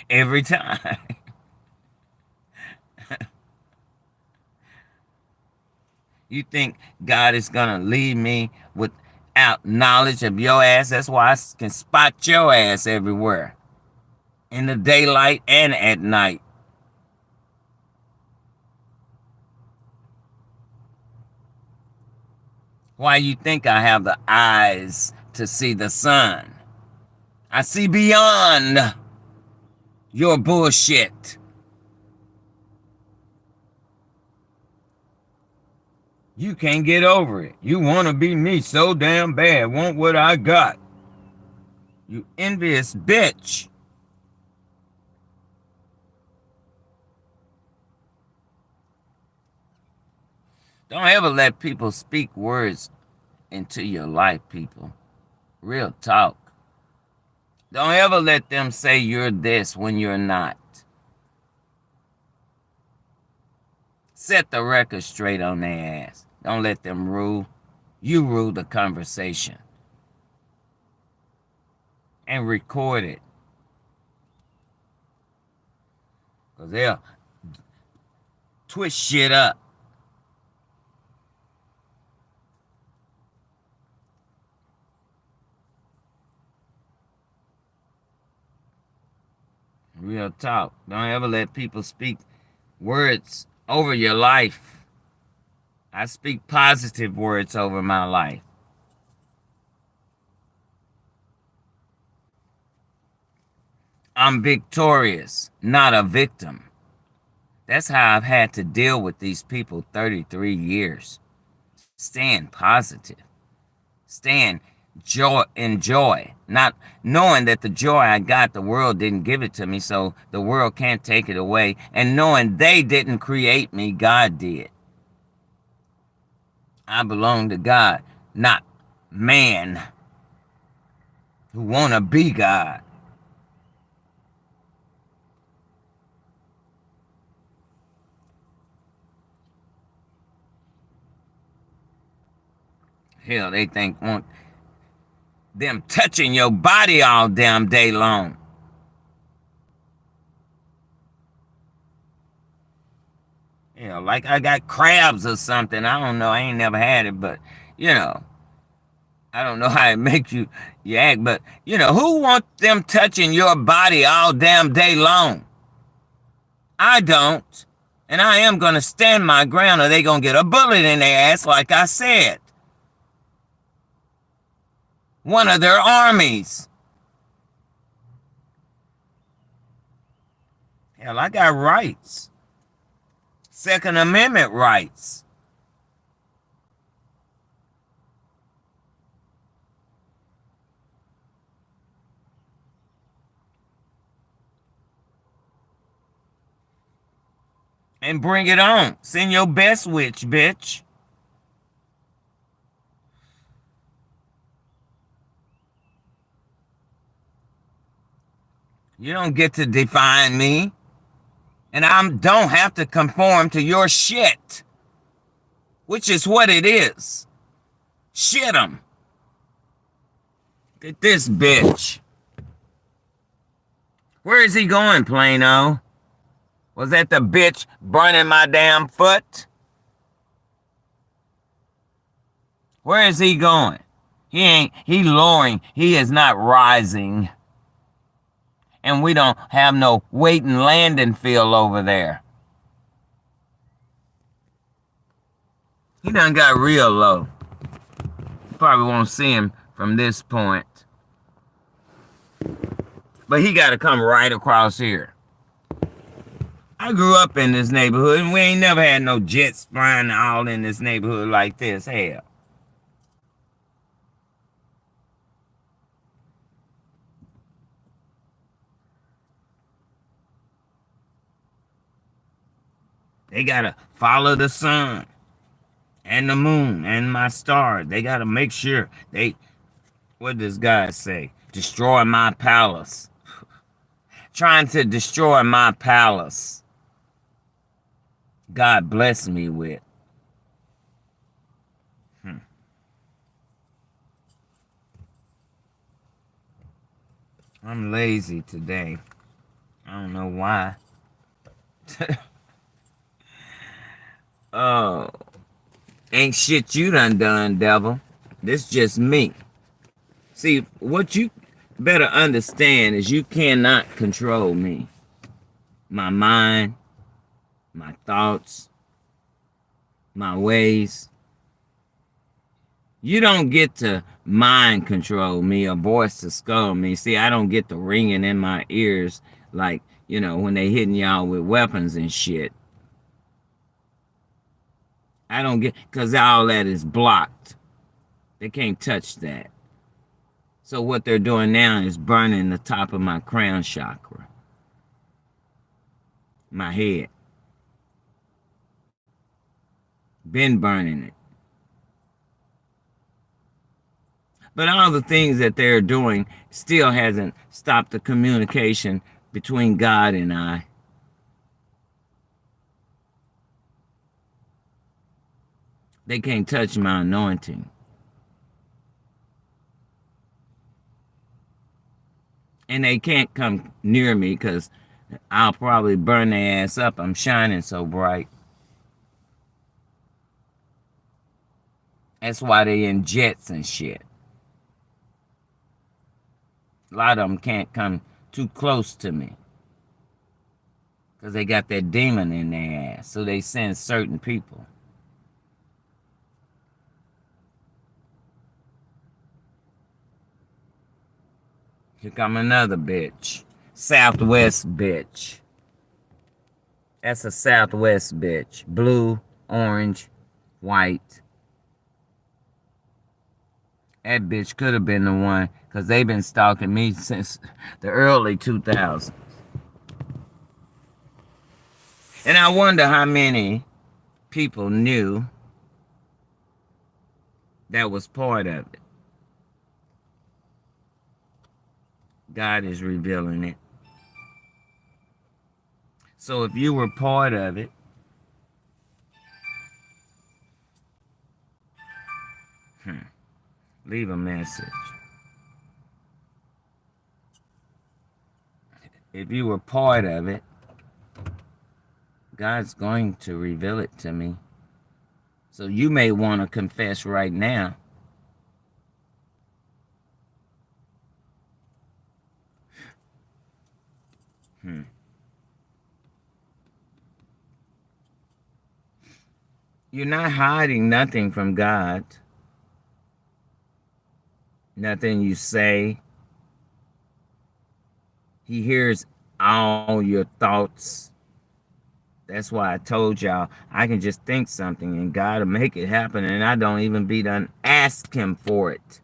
Every time. You think God is gonna leave me without knowledge of your ass? That's why I can spot your ass everywhere. In the daylight and at night. Why you think I have the eyes to see the sun? I see beyond your bullshit. You can't get over it. You want to be me so damn bad. Want what I got. You envious bitch. Don't ever let people speak words into your life, people. Real talk. Don't ever let them say you're this when you're not. Set the record straight on their ass. Don't let them rule. You rule the conversation. And record it. Because they'll twist shit up. Real talk. Don't ever let people speak words over your life. I speak positive words over my life. I'm victorious, not a victim. That's how I've had to deal with these people 33 years. Staying positive. Staying joy, not knowing that the joy I got, the world didn't give it to me, so the world can't take it away, and knowing they didn't create me, God did. I belong to God, not man who want to be God. Hell, they want them touching your body all damn day long. Like I got crabs or something. I don't know. I ain't never had it, but I don't know how it makes you act, but who wants them touching your body all damn day long? I don't. And I am gonna stand my ground, or they gonna get a bullet in their ass, like I said. One of their armies. Hell, I got rights. Second Amendment rights. And bring it on. Send your best witch, bitch. You don't get to define me. And I don't have to conform to your shit. Which is what it is. Shit 'em. Get this bitch. Where is he going, Plano? Was that the bitch burning my damn foot? Where is he going? He lowering. He is not rising. And we don't have no waiting landing field over there. He done got real low. You probably won't see him from this point. But he got to come right across here. I grew up in this neighborhood, and we ain't never had no jets flying all in this neighborhood like this. Hell. They gotta follow the sun and the moon and my stars. They gotta make sure what does God say? Destroy my palace. Trying to destroy my palace. God bless me with. I'm lazy today. I don't know why. Oh, ain't shit you done, devil. This just me. See, what you better understand is you cannot control me. My mind, my thoughts, my ways. You don't get to mind control me or voice to skull me. See, I don't get the ringing in my ears like, when they hitting y'all with weapons and shit. I don't get, because all that is blocked. They can't touch that. So what they're doing now is burning the top of my crown chakra. My head. Been burning it. But all the things that they're doing still hasn't stopped the communication between God and I. They can't touch my anointing. And they can't come near me because I'll probably burn their ass up. I'm shining so bright. That's why they in jets and shit. A lot of them can't come too close to me because they got that demon in their ass. So they send certain people. Here come another bitch. Southwest bitch. That's a Southwest bitch. Blue, orange, white. That bitch could have been the one, because they've been stalking me since the early 2000s. And I wonder how many people knew that was part of it. God is revealing it. So if you were part of it, leave a message. If you were part of it, God's going to reveal it to me. So you may want to confess right now. You're not hiding nothing from God. Nothing you say. He hears all your thoughts. That's why I told y'all I can just think something and God will make it happen, and I don't even be done ask him for it.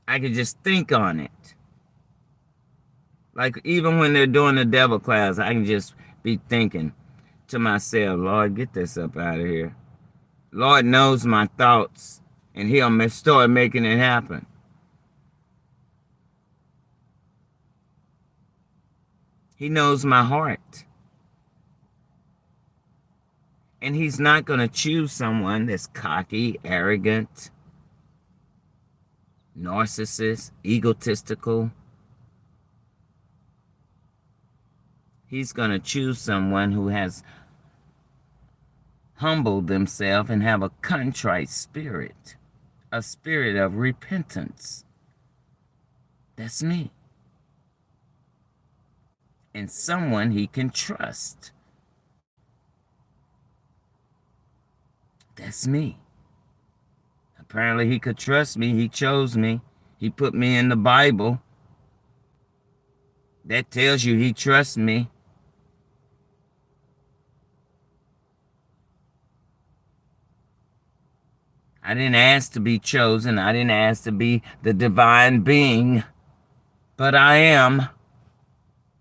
I can just think on it. Like even when they're doing the devil class, I can just be thinking to myself, Lord, get this up out of here. Lord knows my thoughts, and he'll start making it happen. He knows my heart. And he's not going to choose someone that's cocky, arrogant, narcissist, egotistical. He's going to choose someone who has humbled themselves and have a contrite spirit, a spirit of repentance. That's me. And someone he can trust. That's me. Apparently he could trust me. He chose me. He put me in the Bible. That tells you he trusts me. I didn't ask to be chosen. I didn't ask to be the divine being. But I am.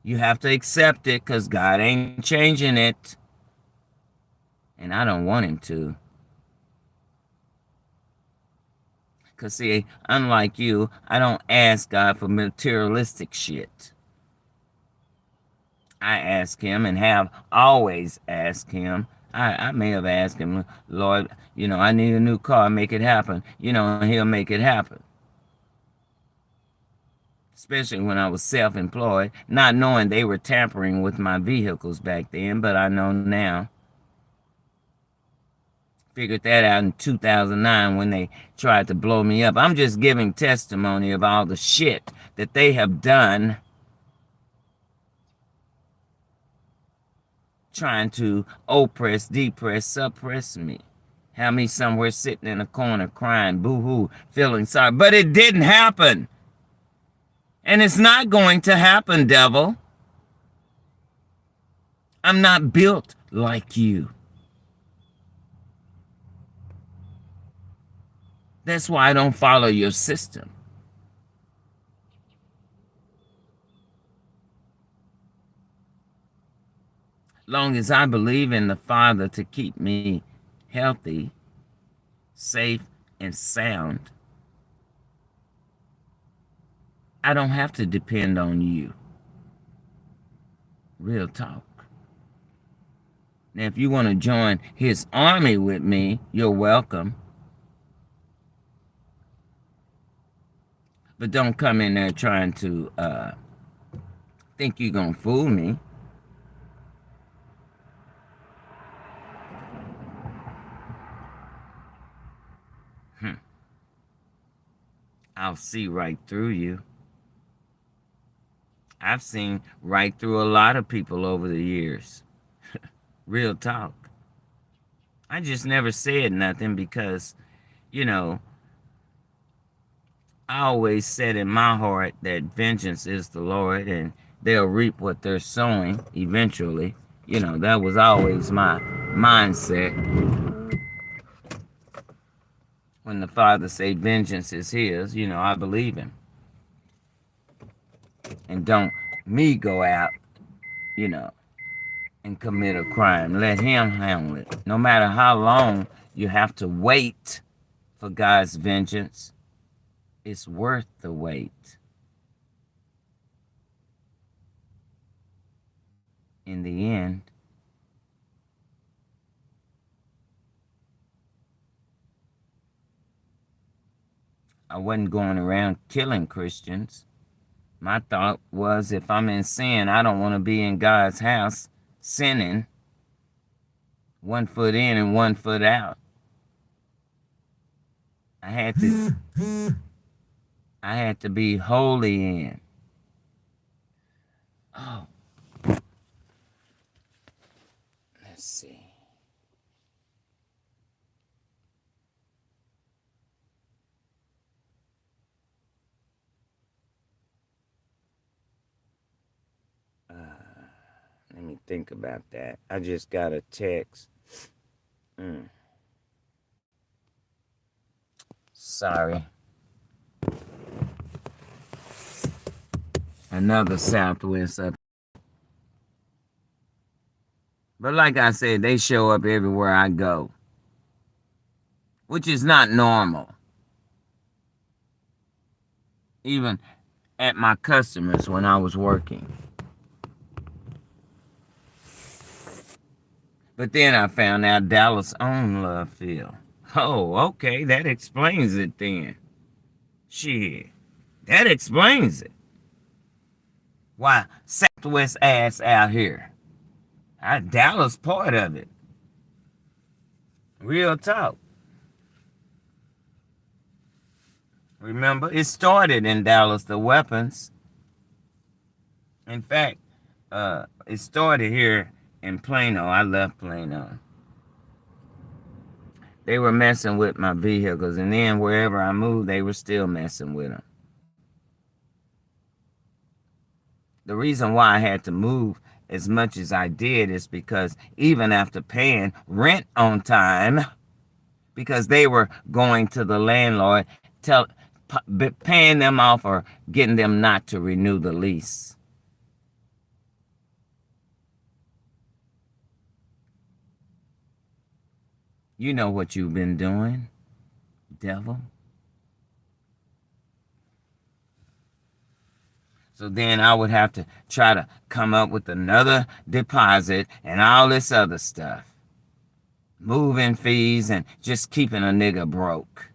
You have to accept it because God ain't changing it. And I don't want him to. Because see, unlike you, I don't ask God for materialistic shit. I ask him and have always asked him. I may have asked him, Lord, I need a new car, make it happen. And he'll make it happen. Especially when I was self-employed, not knowing they were tampering with my vehicles back then, but I know now. Figured that out in 2009 when they tried to blow me up. I'm just giving testimony of all the shit that they have done trying to oppress, depress, suppress me. Have me somewhere sitting in a corner crying, boo-hoo, feeling sorry. But it didn't happen. And it's not going to happen, devil. I'm not built like you. That's why I don't follow your system. Long as I believe in the Father to keep me healthy, safe, and sound, I don't have to depend on you. Real talk. Now, if you want to join his army with me, you're welcome. But don't come in there trying to think you're going to fool me. I'll see right through you. I've seen right through a lot of people over the years. Real talk. I just never said nothing because, I always said in my heart that vengeance is the Lord and they'll reap what they're sowing eventually. That was always my mindset. When the Father say vengeance is his, I believe him. And don't me go out, and commit a crime. Let him handle it. No matter how long you have to wait for God's vengeance, it's worth the wait. In the end, I wasn't going around killing Christians. My thought was, if I'm in sin, I don't want to be in God's house sinning, 1 foot in and 1 foot out. I had to be holy in. Oh. Let's see. Let me think about that. I just got a text. Sorry. Another Southwest up. But like I said, they show up everywhere I go, which is not normal. Even at my customers when I was working. But then I found out Dallas owned Love Field. Oh, okay, that explains it then. Shit, that explains it. Why Southwest ass out here? Dallas part of it. Real talk. Remember, it started in Dallas, the weapons. In fact, it started here in Plano. I left Plano. They were messing with my vehicles, and then wherever I moved, they were still messing with them. The reason why I had to move as much as I did is because even after paying rent on time, because they were going to the landlord, paying them off or getting them not to renew the lease. You know what you've been doing, devil. So then I would have to try to come up with another deposit and all this other stuff. Moving fees and just keeping a nigga broke.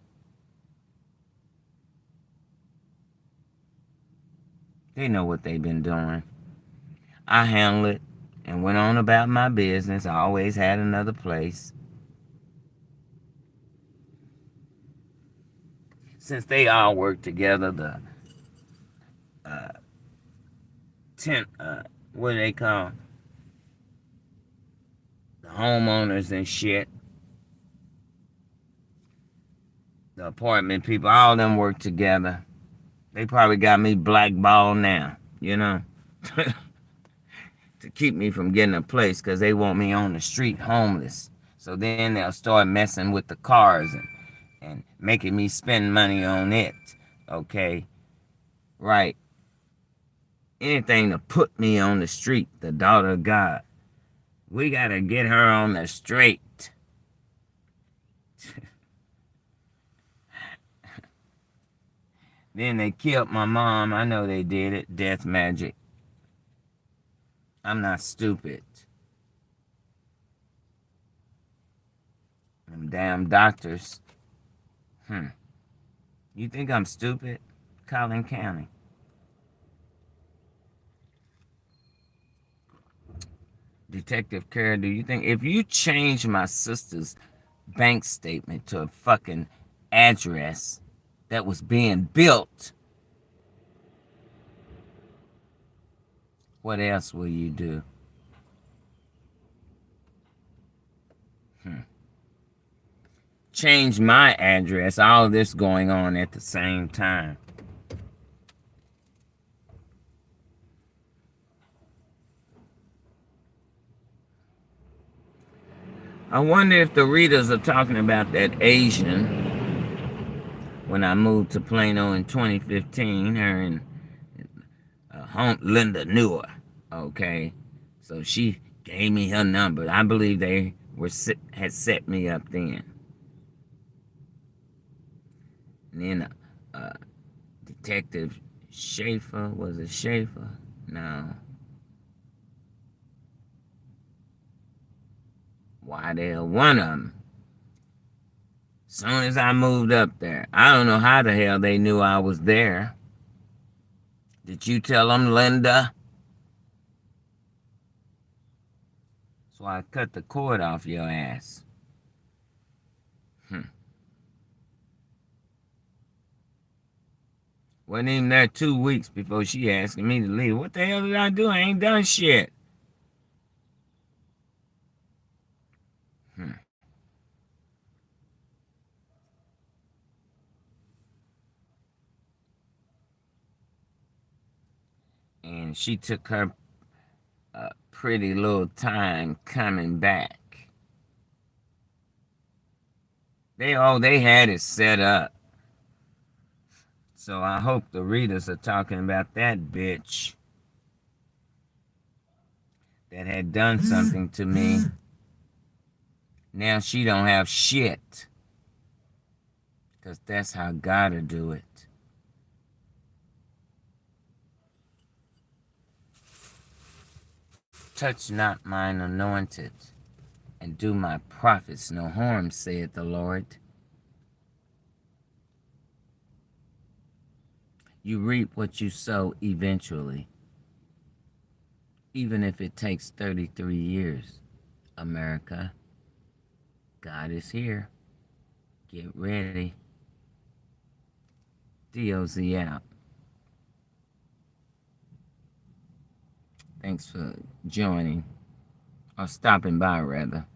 They know what they've been doing. I handled it and went on about my business. I always had another place. Since they all work together, the what do they call the homeowners and shit, the apartment people, all of them work together. They probably got me blackballed now, to keep me from getting a place, because they want me on the street homeless. So then they'll start messing with the cars and making me spend money on it. Okay? Right. Anything to put me on the street, the daughter of God. We gotta get her on the straight. Then they killed my mom. I know they did it. Death magic. I'm not stupid. Them damn doctors. You think I'm stupid? Collin County. Detective Carey, do you think if you change my sister's bank statement to a fucking address that was being built, what else will you do? Change my address, all of this going on at the same time. I wonder if the readers are talking about that Asian when I moved to Plano in 2015. Her and Linda knew her. Okay, so she gave me her number. I believe they had set me up then. And then Detective Schaefer, was it Schaefer? No. Waddell, one of them. Soon as I moved up there, I don't know how the hell they knew I was there. Did you tell them, Linda? So I cut the cord off your ass. Wasn't even there 2 weeks before she asking me to leave. What the hell did I do? I ain't done shit. And she took her pretty little time coming back. They had it set up. So I hope the readers are talking about that bitch that had done something to me. Now she don't have shit. Because that's how God'll do it. Touch not mine anointed, and do my prophets no harm, saith the Lord. You reap what you sow eventually, even if it takes 33 years. America, God is here. Get ready. DOZ out. Thanks for joining, or stopping by rather.